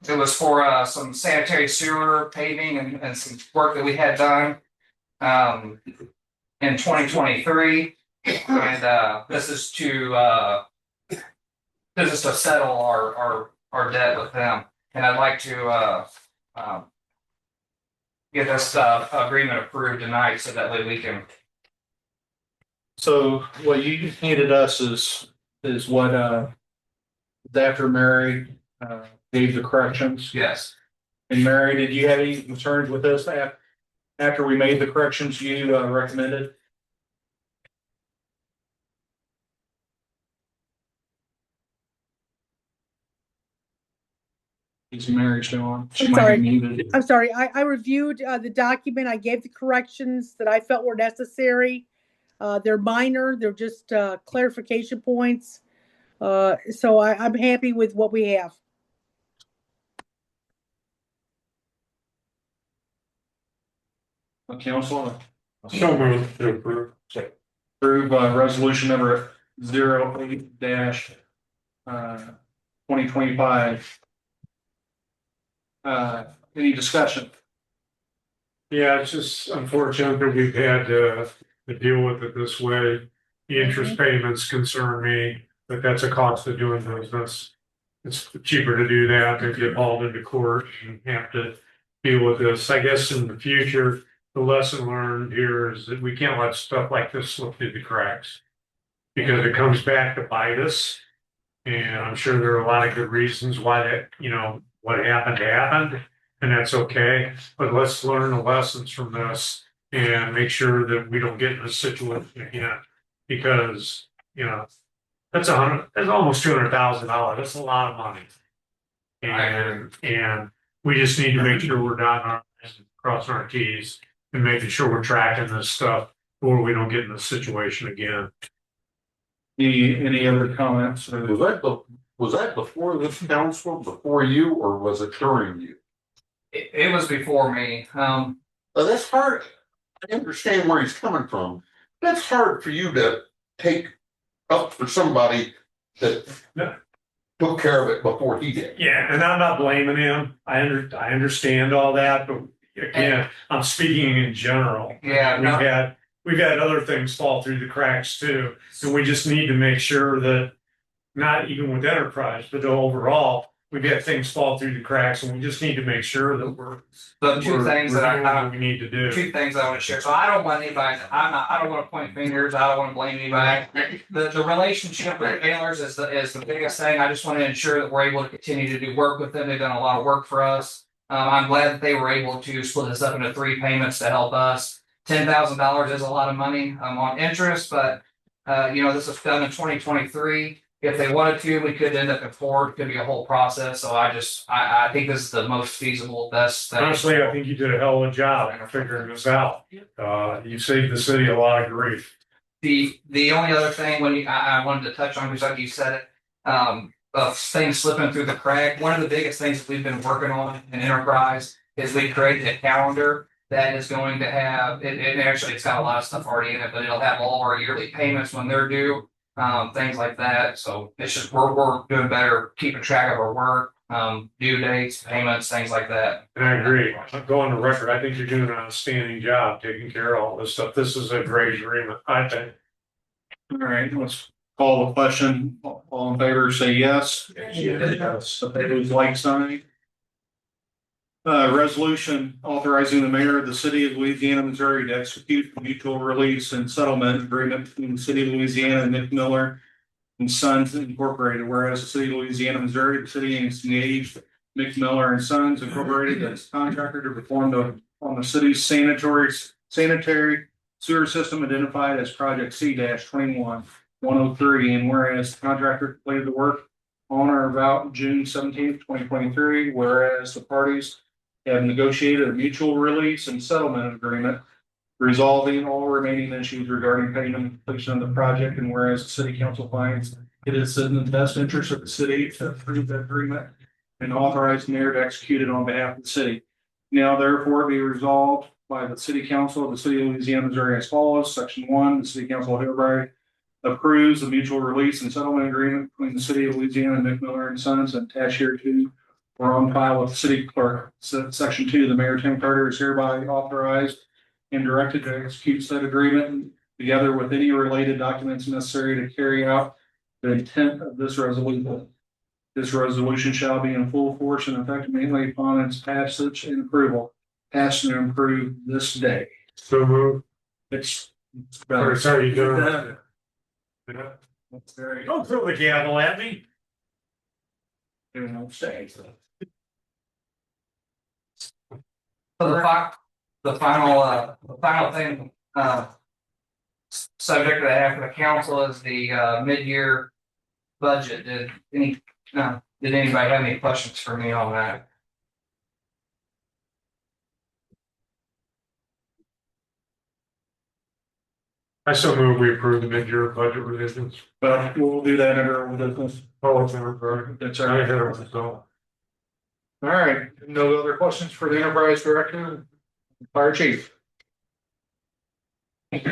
It was for some sanitary sewer paving and some work that we had done in 2023, and this is to settle our debt with them. and I'd like to, get this, agreement approved tonight so that way we can. So what you handed us is what, after Mary, gave the corrections. Yes. And Mary, did you have any concerns with this after we made the corrections you recommended? Is Mary still on? She I'm might be sorry. muted. I'm sorry, I reviewed the document. I gave the corrections that I felt were necessary. They're minor, they're just clarification points. So I'm happy with what we have. Council, So moved to approve. approve resolution number 08 dash 2025. Any discussion? Yeah, it's just unfortunate that we've had to deal with it this way. The interest payments concern me, but that's a cost of doing business. It's cheaper to do that than get hauled into court and have to deal with this. I guess in the future, the lesson learned here is that we can't let stuff like this slip through the cracks. Because it comes back to bite us. And I'm sure there are a lot of good reasons why that, what happened, and that's okay. But let's learn the lessons from this and make sure that we don't get in this situation again. Because, that's almost $200,000. That's a lot of money. And we just need to make sure we're dotting our I's and crossing our T's and making sure we're tracking this stuff or we don't get in this situation again. Any other comments? Was that before this council, before you, or was it during you? It was before me. That's hard. I understand where he's coming from. That's hard for you to take up for somebody that took care of it before he did. Yeah, and I'm not blaming him. I understand all that, but again, I'm speaking in general. Yeah, We've had other things fall through the cracks too, and we just need to make sure that not even with enterprise, but overall, we've had things fall through the cracks, and we just need to make sure that we're two things that doing what we need to do. Two things I want to share. So I don't want anybody. I don't want to point fingers. I don't want to blame anybody. The relationship with Taylor's is the biggest thing. I just want to ensure that we're able to continue to do work with them. They've done a lot of work for us. I'm glad that they were able to split this up into 3 payments to help us. $10,000 is a lot of money on interest, but this was done in 2023. If they wanted to, we could end up in court. It could be a whole process. So I think this is the most feasible, best thing. Honestly, I think you did a hell of a job figuring this out. You saved the city a lot of grief. The only other thing I wanted to touch on, because like you said it, of things slipping through the crack. One of the biggest things that we've been working on in Enterprise is we created a calendar that is going to have it's got a lot of stuff already in it, but it'll have all our yearly payments when they're due, things like that. So it's just we're doing better keeping track of our work, due dates, payments, things like that. And I agree. I'm going to record. I think you're doing an outstanding job taking care of all this stuff. This is a great agreement, I think. All right, let's call the question. All in favor, say yes. Yes. Opposed, like sign. Resolution authorizing the mayor of the city of Louisiana, Missouri to execute a mutual release and settlement agreement between the city of Louisiana and Nick Miller and Sons Incorporated. Whereas the city of Louisiana, Missouri, the city has engaged Nick Miller and Sons Incorporated as contractor to perform on the city's sanitary sewer system identified as Project C-21103. And whereas the contractor completed the work on or about June 17th, 2023, whereas the parties have negotiated a mutual release and settlement agreement resolving all remaining issues regarding payment and completion of the project, and whereas the city council finds it is in the best interest of the city to approve that agreement and authorize the mayor to execute it on behalf of the city. Now therefore be resolved by the city council of the city of Louisiana, Missouri as follows. Section 1, the city council hereby approves the mutual release and settlement agreement between the city of Louisiana and Nick Miller and Sons and attached here to or on file with the city clerk. Section 2, the mayor, Tim Carter, is hereby authorized and directed to execute said agreement together with any related documents necessary to carry out the intent of this resolution. This resolution shall be in full force and effect immediately upon its passage and approval. Passed and approved this day. So move. It's. Or sorry, you go. That's very. Don't throw the gavel at me. Doing no say. So the final thing, subject that I have for the council is the, mid-year budget. Did anybody have any questions for me on that? I so move we approve the mid-year budget revisions. But we'll do that under business. Oh, it's never. That's I all had right. it, so. All right, no other questions for the enterprise director, fire chief. The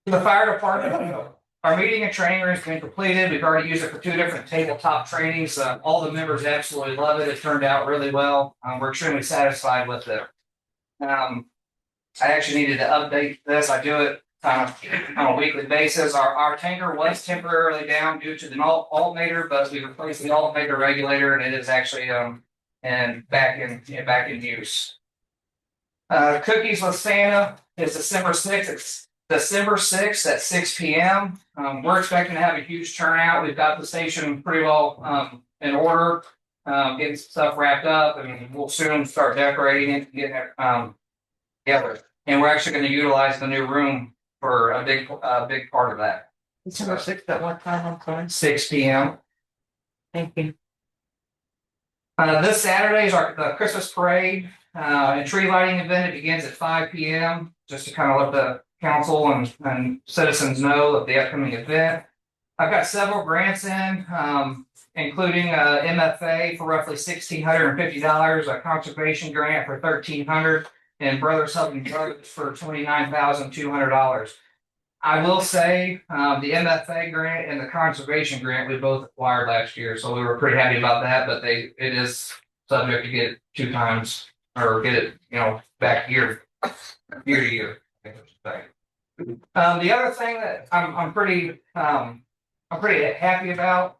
fire department, our meeting and training room has been completed. We've already used it for 2 different tabletop trainings. All the members absolutely love it. It turned out really well. We're extremely satisfied with it. I actually needed to update this. I do it on a weekly basis. Our tanker was temporarily down due to the alternator, but we replaced the alternator regulator and it is actually back in use. Cookies with Santa is December 6th. It's December 6th at 6 p.m. We're expecting to have a huge turnout. We've got the station pretty well in order, getting stuff wrapped up, and we'll soon start decorating it, getting it together. And we're actually going to utilize the new room for a big part of that. December 6th at what time on time? 6 p.m. Thank you. This Saturday is the Christmas parade and tree lighting event. It begins at 5 p.m. just to kind of let the council and citizens know of the upcoming event. I've got several grants in, including MFA for roughly $1,650, a conservation grant for $1,300, and Brothers Helping Brothers for $29,200. I will say the MFA grant and the conservation grant we both acquired last year, so we were pretty happy about that. But it is subject to get it 2 times or get it back year to year. The other thing that I'm pretty happy about,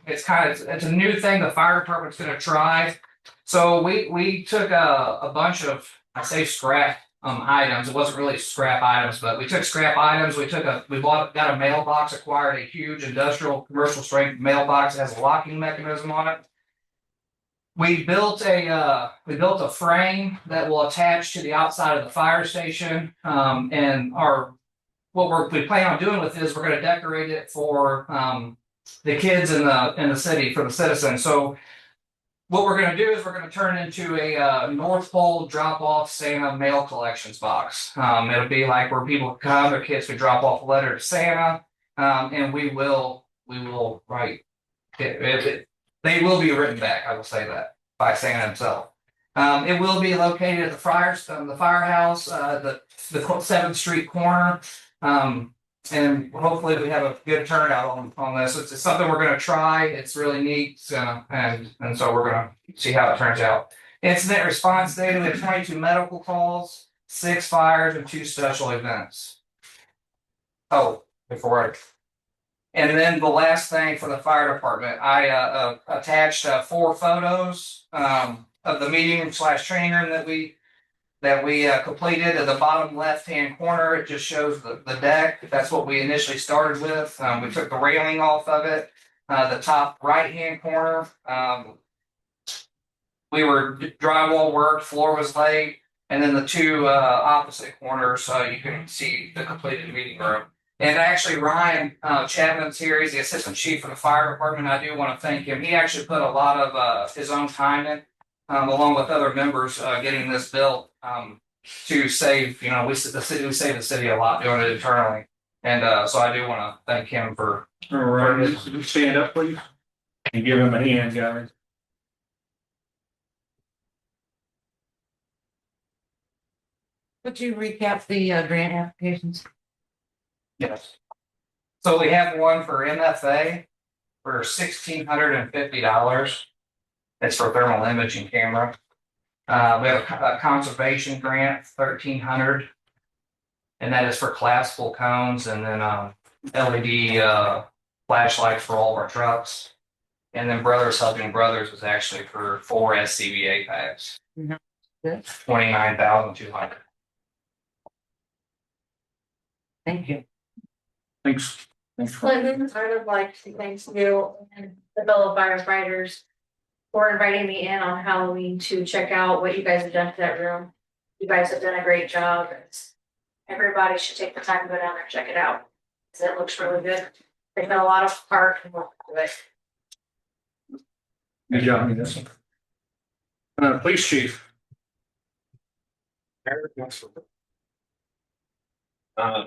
it's a new thing the fire department's going to try. So we took a bunch of, I say scrap items. It wasn't really scrap items, but we took scrap items. Got a mailbox, acquired a huge industrial commercial strength mailbox that has a locking mechanism on it. We built a frame that will attach to the outside of the fire station. And what we plan on doing with this, we're going to decorate it for the kids in the city, for the citizens. So what we're going to do is we're going to turn it into a North Pole drop-off Santa mail collections box. It'll be like where people come, their kids can drop off a letter to Santa, and we will write it. They will be written back. I will say that by Santa himself. It will be located at the firehouse, the 7th Street corner. And hopefully we have a good turnout on this. It's something we're going to try. It's really neat, and so we're going to see how it turns out. Incident response data: we have 22 medical calls, 6 fires, and 2 special events. And then the last thing for the fire department, I attached 4 photos of the meeting / training room that we completed. At the bottom left-hand corner, it just shows the deck. That's what we initially started with. We took the railing off of it. The top right-hand corner, we were drywall work, floor was laid, and then the 2 opposite corners, you can see the completed meeting room. And actually, Ryan Chapman's here. He's the assistant chief for the fire department. I do want to thank him. He actually put a lot of his own time in, along with other members, getting this built to save. We save the city a lot doing it internally, and so I do want to thank him for. All right, stand up, please, and give him a hand, guys. Would you recap the grant applications? Yes. So we have one for MFA for $1,650. It's for thermal imaging camera. We have a conservation grant, $1,300, and that is for collapsible cones and then LED flashlights for all of our trucks. And then Brothers Helping Brothers was actually for 4 SCBA tags. Mhm. Good. 29,200. Thank you. Thanks. Thanks. Clinton, I would like to thank you and the fellow firefighters for inviting me in on Halloween to check out what you guys have done to that room. You guys have done a great job. Everybody should take the time to go down there and check it out, because it looks really good. There's been a lot of heart and work to it. Good job, Dennis. Police chief.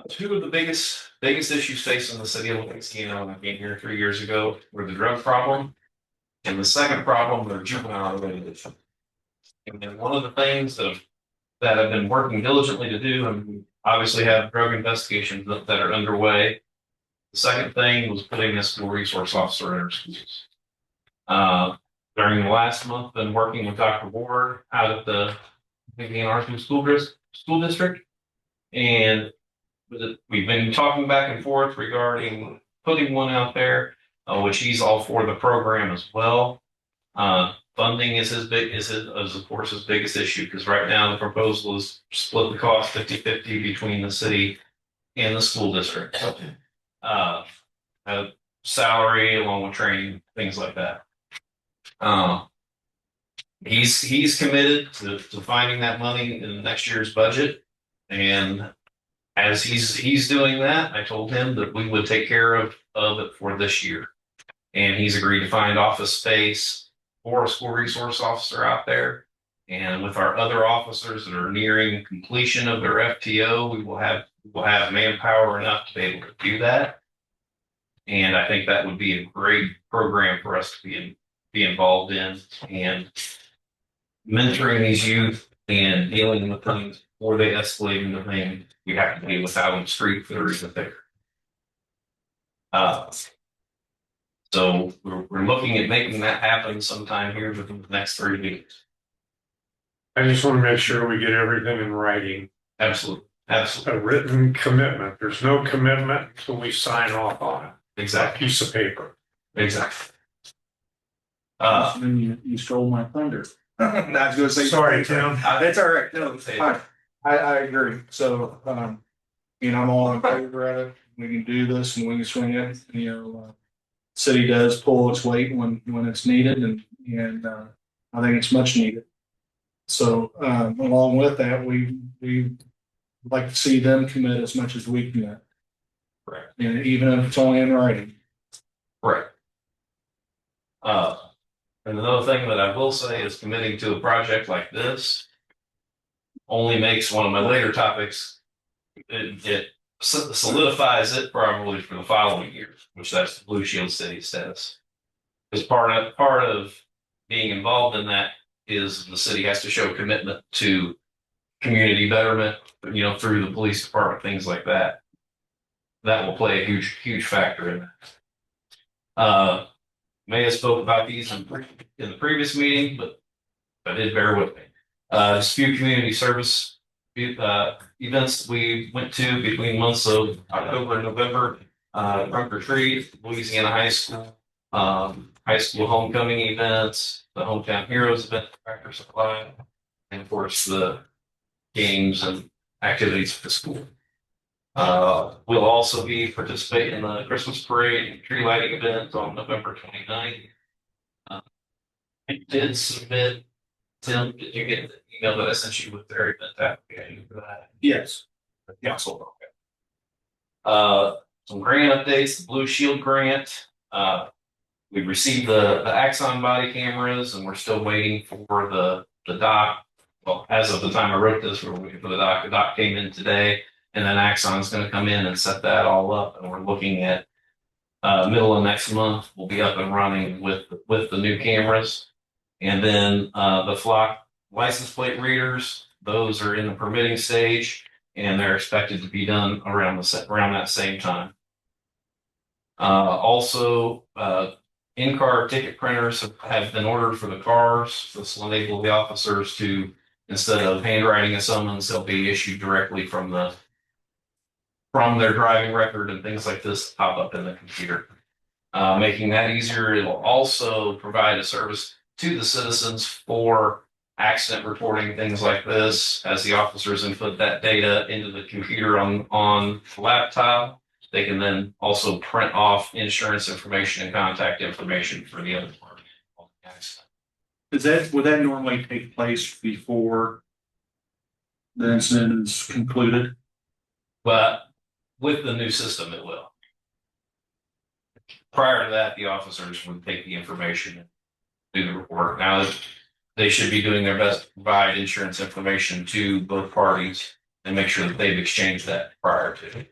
Two of the biggest issues facing the city of Louisiana when I came here 3 years ago were the drug problem. And the second problem, the juvenile related issue. And then one of the things that I've been working diligently to do, and we obviously have drug investigations that are underway. The second thing was putting a school resource officer in our schools. During the last month, been working with Dr. Ward out at the Arthur School District. And we've been talking back and forth regarding putting one out there, which he's all for the program as well. Funding is of course his biggest issue, because right now the proposal is split the cost 50-50 between the city and the school district. Salary along with training, things like that. He's committed to finding that money in next year's budget, and as he's doing that, I told him that we would take care of it for this year, and he's agreed to find office space for a school resource officer out there. And with our other officers that are nearing completion of their FTO, we will have manpower enough to be able to do that. And I think that would be a great program for us to be involved in, and mentoring these youth and dealing with things before they escalate into things we have to deal with out on the street for the reason there. So we're looking at making that happen sometime here within the next 3 weeks. I just want to make sure we get everything in writing. Absolutely. A written commitment. There's no commitment until we sign off on it. Exactly. A piece of paper. Exactly. Then you stole my thunder. I was gonna say. Sorry, Tim. That's all right. No, I agree. So, I'm all in favor of it. We can do this and we can swing it. City does pull its weight when it's needed, and I think it's much needed. So, along with that, we like to see them commit as much as we commit. Right. And even if it's only in writing. Right. And another thing that I will say is committing to a project like this only makes one of my later topics, it solidifies it probably for the following year, which that's the Blue Shield City status. Because part of being involved in that is the city has to show commitment to community betterment, through the police department, things like that. That will play a huge factor in that. Maya spoke about these in the previous meeting, but I did bear with me. Just a few community service events we went to between months of October and November. Trunk or Treat, Louisiana High School homecoming events, the Hometown Heroes event, Tractor Supply, and of course the games and activities for the school. We'll also be participating in the Christmas parade and tree lighting event on November 29th. I did submit, Tim, did you get the email that I sent you with their event application for that? Yes. Yeah, so, okay. Some grant updates, the Blue Shield grant. We received the Axon body cameras, and we're still waiting for the dock. Well, as of the time I wrote this, we're waiting for the dock. The dock came in today. And then Axon's going to come in and set that all up, and we're looking at middle of next month. We'll be up and running with the new cameras, and then the flock license plate readers. Those are in the permitting stage, and they're expected to be done around that same time. Also, in-car ticket printers have been ordered for the cars. This will enable the officers to, instead of handwriting a summons, they'll be issued directly from their driving record, and things like this pop up in the computer. making that easier. It'll also provide a service to the citizens for accident reporting, things like this. As the officers input that data into the computer on the laptop, they can then also print off insurance information and contact information for the other party. Would that normally take place before the incident is concluded? But with the new system, it will. Prior to that, the officers would take the information and do the report. Now, they should be doing their best to provide insurance information to both parties and make sure that they've exchanged that prior to.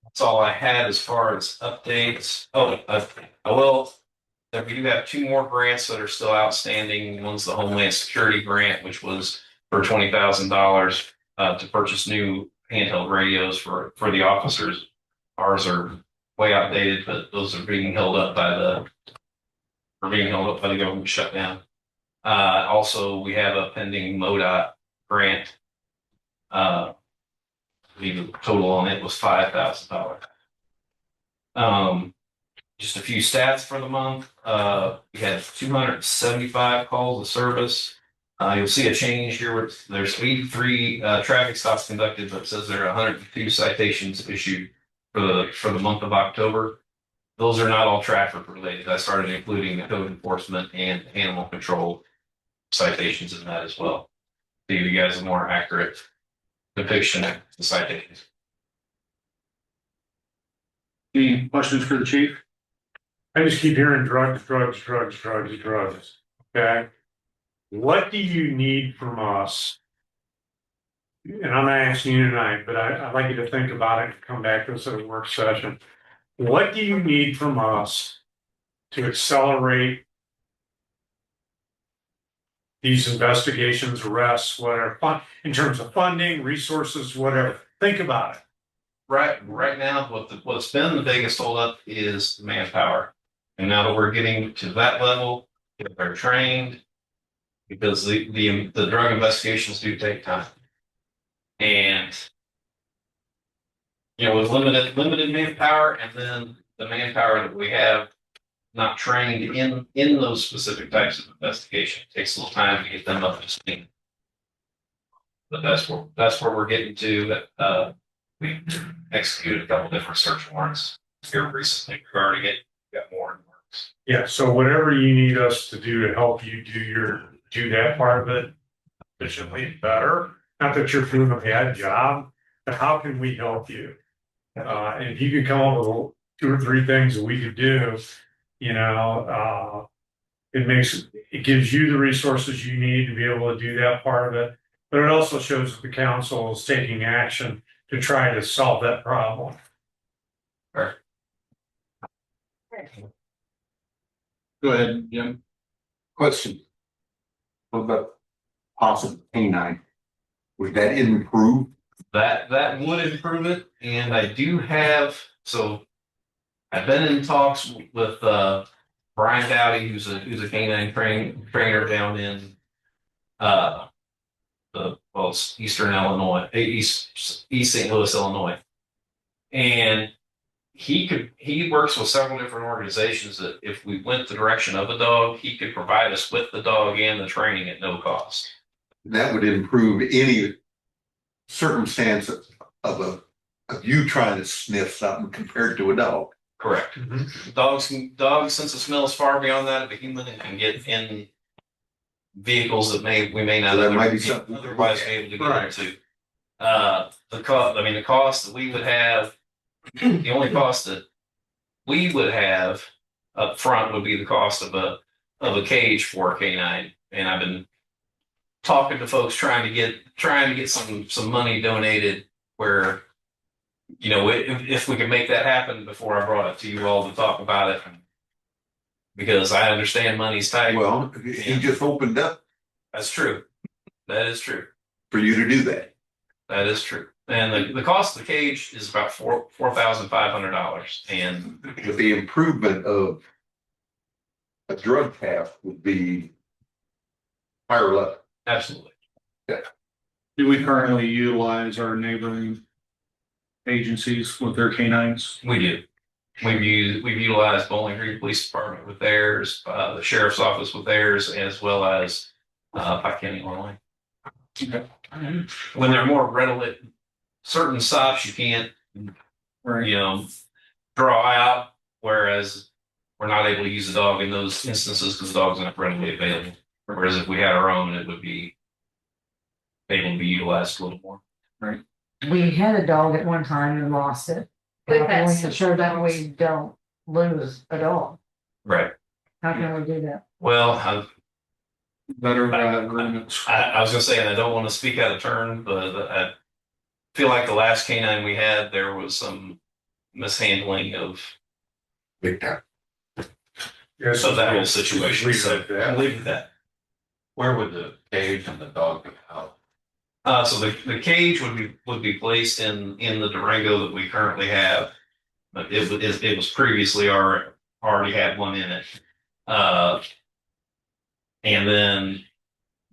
That's all I had as far as updates. Oh, I will. We do have two more grants that are still outstanding. One's the Homeland Security Grant, which was for $20,000 to purchase new handheld radios for the officers. Ours are way outdated, but those are being held up by the government shutdown. Also, we have a pending MoDOT grant. The total on it was $5,000. Just a few stats for the month. We had 275 calls of service. You'll see a change here where there's 83 traffic stops conducted, but it says there are 102 citations issued for the month of October. Those are not all traffic related. I started including the code enforcement and animal control citations in that as well. To give you guys a more accurate depiction of the citations. Any questions for the chief? I just keep hearing drugs. Okay. What do you need from us? And I'm not asking you tonight, but I'd like you to think about it and come back to us at a work session. What do you need from us to accelerate these investigations, arrests, whatever, in terms of funding, resources, whatever? Think about it. Right now, what's been the biggest holdup is manpower. And now that we're getting to that level, they're trained, because the drug investigations do take time. And with limited manpower, and then the manpower that we have not trained in those specific types of investigation, it takes a little time to get them up to speed. But that's where we're getting to. We executed a couple different search warrants here recently regarding it. We got more in works. Yeah, so whatever you need us to do to help you do that part of it efficiently better. Not that you're doing a bad job, but how can we help you? And if you could come up with 2 or 3 things that we could do, it gives you the resources you need to be able to do that part of it. But it also shows that the council is taking action to try to solve that problem. Sure. Go ahead, Jim. Question. What about possible canine? Would that improve? That would improve it. And I do have, so I've been in talks with Brian Dowdy, who's a canine trainer down in Eastern Illinois, East St. Louis, Illinois. And he works with several different organizations that if we went the direction of a dog, he could provide us with the dog and the training at no cost. That would improve any circumstance of you trying to sniff something compared to a dog. Correct. Mm-hmm. Dogs, since the smell is far beyond that of a human, and can get in vehicles that we may not So there might be something otherwise be able to get Right. into. The cost that we would have, the only cost that we would have up front would be the cost of a cage for a canine. And I've been talking to folks trying to get some money donated where, if we could make that happen before I brought it to you all to talk about it. Because I understand money's tight. Well, he just opened up That's true. That is true. for you to do that. That is true. And the cost of the cage is about $4,500. And But the improvement of a drug tap would be higher level. absolutely. Yeah. Do we currently utilize our neighboring agencies with their canines? We do. We've utilized Bowling Green Police Department with theirs, the sheriff's office with theirs, as well as Pike County Online. Okay. When they're more redolent, certain stops you can't, Right. you know, draw out, whereas we're not able to use the dog in those instances because the dog's not readily available. Whereas if we had our own, it would be able to be utilized a little more. Right. We had a dog at one time and lost it. We've How had can we some ensure that dogs. we don't lose a dog? Right. How can we do that? Well, Better agreements. I was gonna say, and I don't want to speak out of turn, but I feel like the last canine we had, there was some mishandling of Big time. Yes. of that whole situation. Leave it So at that. I'll leave it at that. Where would the cage and the dog be housed? So the cage would be placed in the Durango that we currently have, but it was previously already had one in it. And then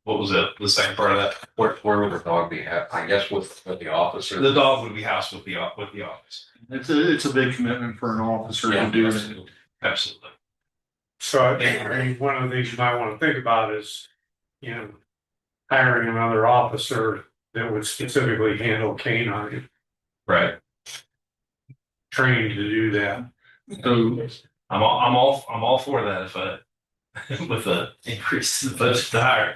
what was it? The second part of that? Where would the dog be at? I guess with the officer. The dog would be housed with the office. It's a big commitment for an officer to do it. Absolutely. So I think one of the things you might want to think about is, hiring another officer that would specifically handle canine, Right. trained to do that. So I'm all for that if I with the increase in the budget to hire.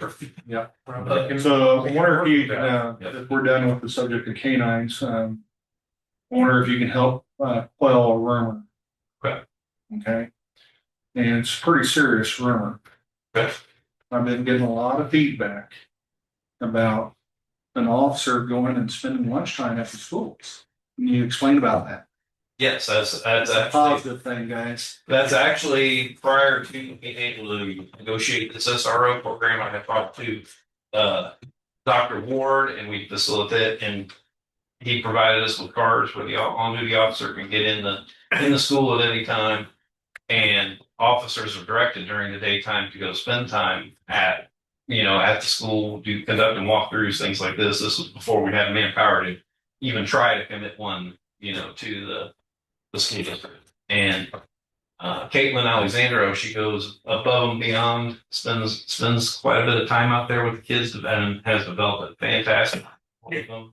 So I wonder if you can, if we're done with the subject of canines, I wonder if you can help quell a rumor. Okay. Okay. And it's a pretty serious rumor. Okay. I've been getting a lot of feedback about an officer going and spending lunchtime after schools. Can you explain about that? Yes, that's It's a actually positive thing, guys. that's actually prior to being able to negotiate this SRO program. I had talked to Dr. Ward and we facilitate and he provided us with cards where the on-duty officer can get in the school at any time. And officers are directed during the daytime to go spend time at the school, do conduct and walkthroughs, things like this. This was before we had manpower to even try to commit one, to the school district. And Caitlin Alexandro, she goes above and beyond, spends quite a bit of time out there with the kids and has developed a fantastic with them.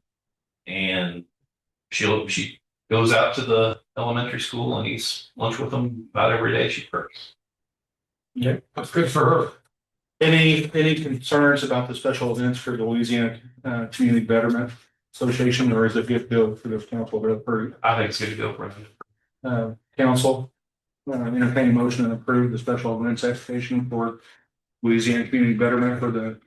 And she goes out to the elementary school and eats lunch with them about every day she works. Yeah. That's good for her. Any concerns about the special events for the Louisiana Community Betterment Association, or is it good bill for this council to approve? I think it's good to go for them. Council, entertain a motion to approve the special events application for Louisiana Community Betterment for the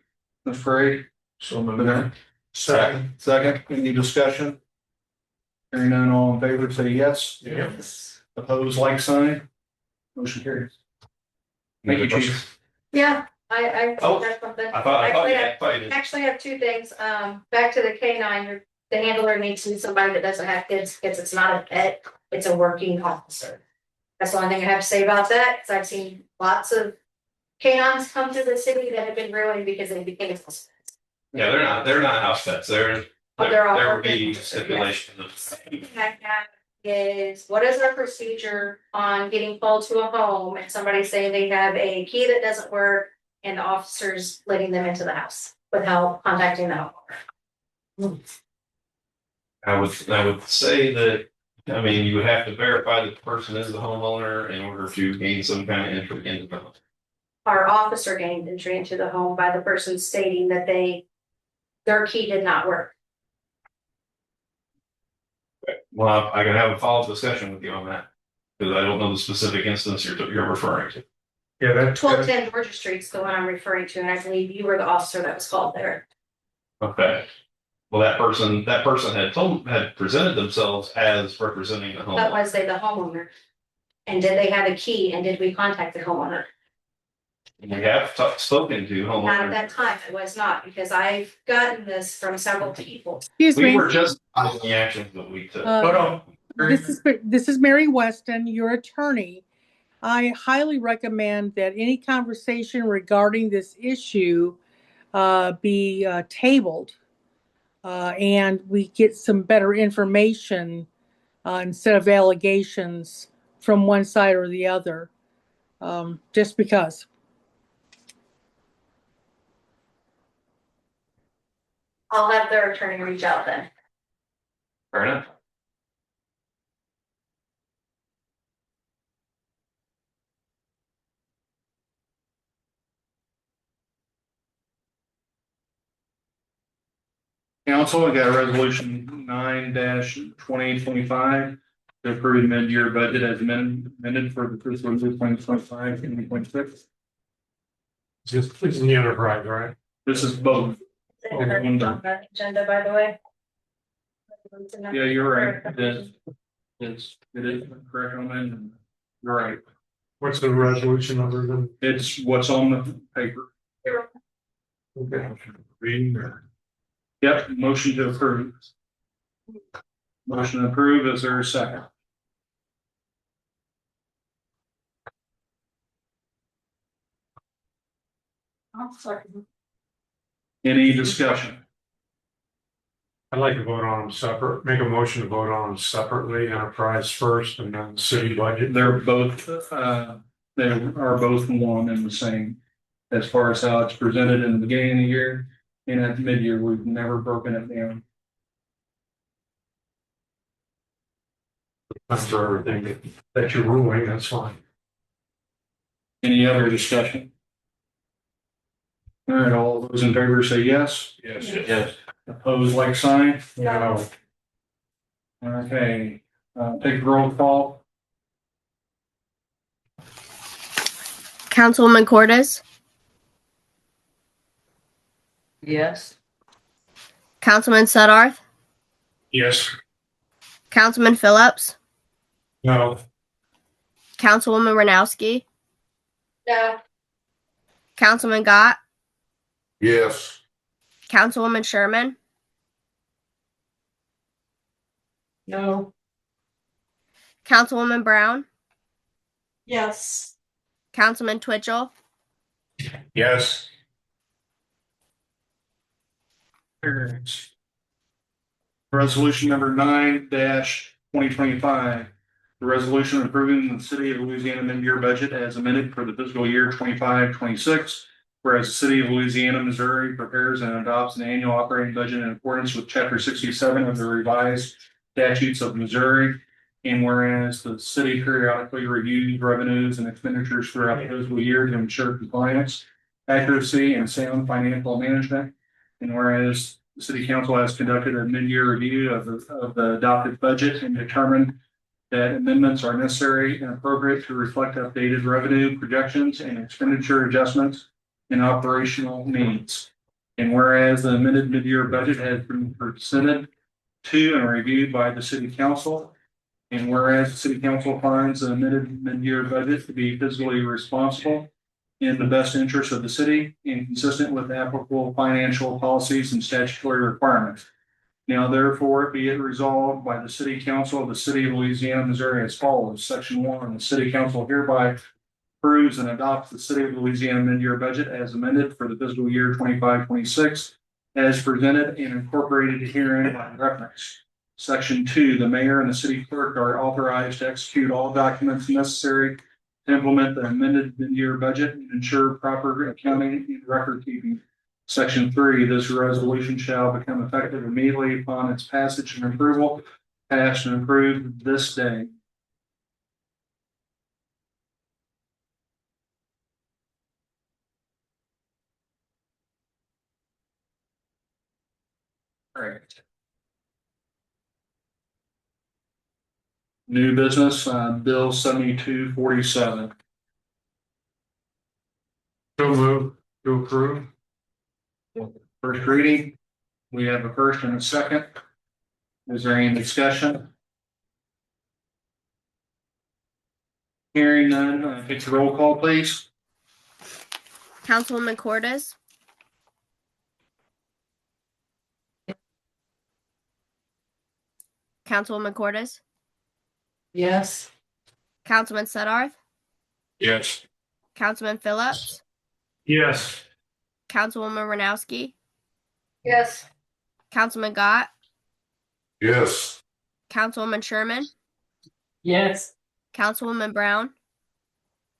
parade. So moved. Second, any discussion? Hearing none, all in favor, say yes. Yes. Opposed, like sign. Motion carries. Thank you, Chief. Yeah, I Oh, that's something. I thought Actually, you did. Actually, I have two things. Back to the canine, the handler needs to be somebody that doesn't have kids, because it's not a pet, it's a working officer. That's the only thing I have to say about that, because I've seen lots of canines come to the city that have been ruined because they became. Yeah, they're not house pets. There They're all would be working. stipulation of. Second thing I have is, what is our procedure on getting called to a home and somebody saying they have a key that doesn't work and the officers letting them into the house without contacting the homeowner? I would say that, you would have to verify that the person is the homeowner in order to gain some kind of entry into the home. Our officer gained entry into the home by the person stating that their key did not work. Well, I can have a follow-up discussion with you on that, because I don't know the specific instance you're referring to. Yeah, that. 1210 Georgia Street's the one I'm referring to, and I believe you were the officer that was called there. Okay. Well, that person had presented themselves as representing the But homeowner. was they the homeowner? And did they have a key, and did we contact the homeowner? We have spoken to Not at homeowners. that time, it was not, because I've gotten this from several people. Excuse We me. were just on the actions that we took. This is Mary Weston, your attorney. I highly recommend that any conversation regarding this issue be tabled and we get some better information instead of allegations from one side or the other, just because. I'll have their attorney reach out then. Fair enough. Council, I got resolution 9-2025 to approve the mid-year budget as amended for the fiscal year 2025 and 2026. Just, it's in the enterprise, right? This is both. On the agenda, by the way. Yeah, you're right. It is correct on that. You're right. What's the resolution number then? It's what's on the paper. Okay. Reading there. Yep, motion to approve. Motion to approve. Is there a second? Any discussion? I'd like to vote on them separate, make a motion to vote on them separately, enterprise first and then city budget. They're both, they are both one and the same as far as how it's presented in the beginning of the year and at mid-year. We've never broken it down. That's for everything that you're ruling, that's fine. Any other discussion? All right, all those in favor say yes. Yes. Yes. Opposed, like sign. No. Okay, take roll call. Councilwoman Cordes, Yes. Councilman Suddarth, Yes. Councilman Phillips, No. Councilwoman Renowski, No. Councilman Gott, Yes. Councilwoman Sherman, No. Councilwoman Brown, Yes. Councilman Twitchell, Yes. Resolution number 9-2025. The resolution approving the city of Louisiana mid-year budget as amended for the fiscal year 25-26. Whereas the city of Louisiana, Missouri prepares and adopts an annual operating budget in accordance with chapter 67 of the revised statutes of Missouri. And whereas the city periodically reviews revenues and expenditures throughout the fiscal year to ensure compliance, accuracy, and sound financial management. And whereas the city council has conducted a mid-year review of the adopted budget and determined that amendments are necessary and appropriate to reflect updated revenue projections and expenditure adjustments and operational needs. And whereas the amended mid-year budget has been presented to and reviewed by the city council. And whereas the city council finds the amended mid-year budget to be fiscally responsible in the best interest of the city and consistent with applicable financial policies and statutory requirements. Now therefore be it resolved by the city council of the city of Louisiana, Missouri as follows. Section 1, the city council hereby approves and adopts the city of Louisiana mid-year budget as amended for the fiscal year 25-26 as presented and incorporated herein by reference. Section 2, the mayor and the city clerk are authorized to execute all documents necessary to implement the amended mid-year budget and ensure proper accounting and record keeping. Section 3, this resolution shall become effective immediately upon its passage and approval, passed and approved this day. All right. New business, Bill 7247. So move to approve. First reading. We have a first and a second. Is there any discussion? Hearing none, take the roll call, please. Councilwoman Cordes, Councilwoman Cordes, Yes. Councilman Suddarth, Yes. Councilman Phillips, Yes. Councilwoman Renowski, Yes. Councilman Gott, Yes. Councilwoman Sherman, Yes. Councilwoman Brown,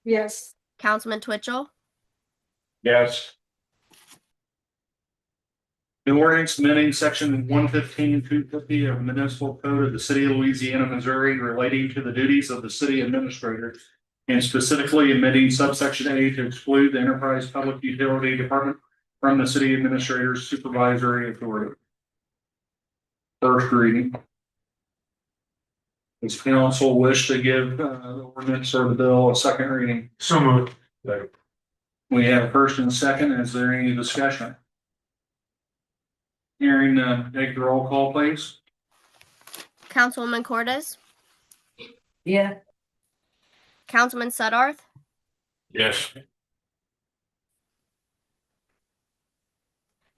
Yes. Councilman Twitchell, Yes. The ordinance amending section 115-250 of the municipal code of the city of Louisiana, Missouri relating to the duties of the city administrator, and specifically amending subsection A to exclude the enterprise public utility department from the city administrator's supervisory authority. First reading. Does council wish to give the ordinance or the bill a second reading? So moved. We have first and second. Is there any discussion? Hearing none, take the roll call, please. Councilwoman Cordes, Yeah. Councilman Suddarth, Yes.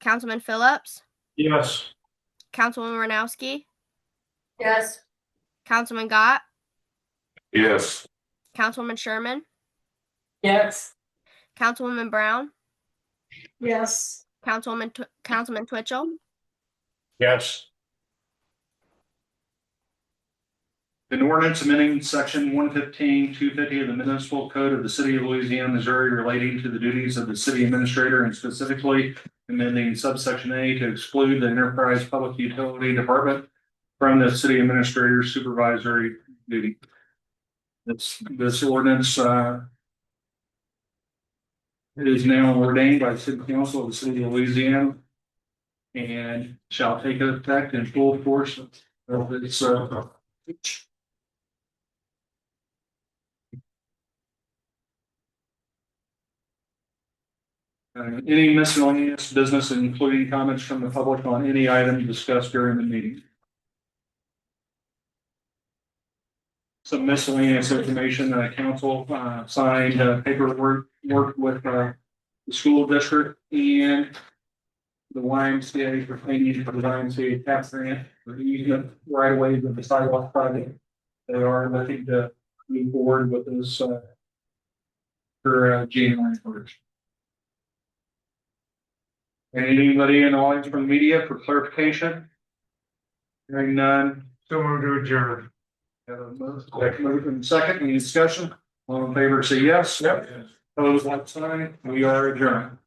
Councilman Phillips, Yes. Councilwoman Renowski, Yes. Councilman Gott, Yes. Councilwoman Sherman, Yes. Councilwoman Brown, Yes. Councilman Twitchell, Yes. An ordinance amending section 115-250 of the municipal code of the city of Louisiana, Missouri relating to the duties of the city administrator, and specifically amending subsection A to exclude the enterprise public utility department from the city administrator's supervisory duty. This ordinance is now ordained by the city council of the city of Louisiana and shall take effect in full force of its any miscellaneous business, including comments from the public on any item discussed during the meeting. Some miscellaneous information, council signed paperwork with the school district and the YMCA pertaining to the YMCA tax grant for the easement right away with the sidewalk project. They are looking to move forward with this for January 1st. Anybody in the audience from the media for clarification? Hearing none. So moved to adjourn. Have a motion second, any discussion? All in favor, say yes. Yep. Opposed, like sign. We are adjourned.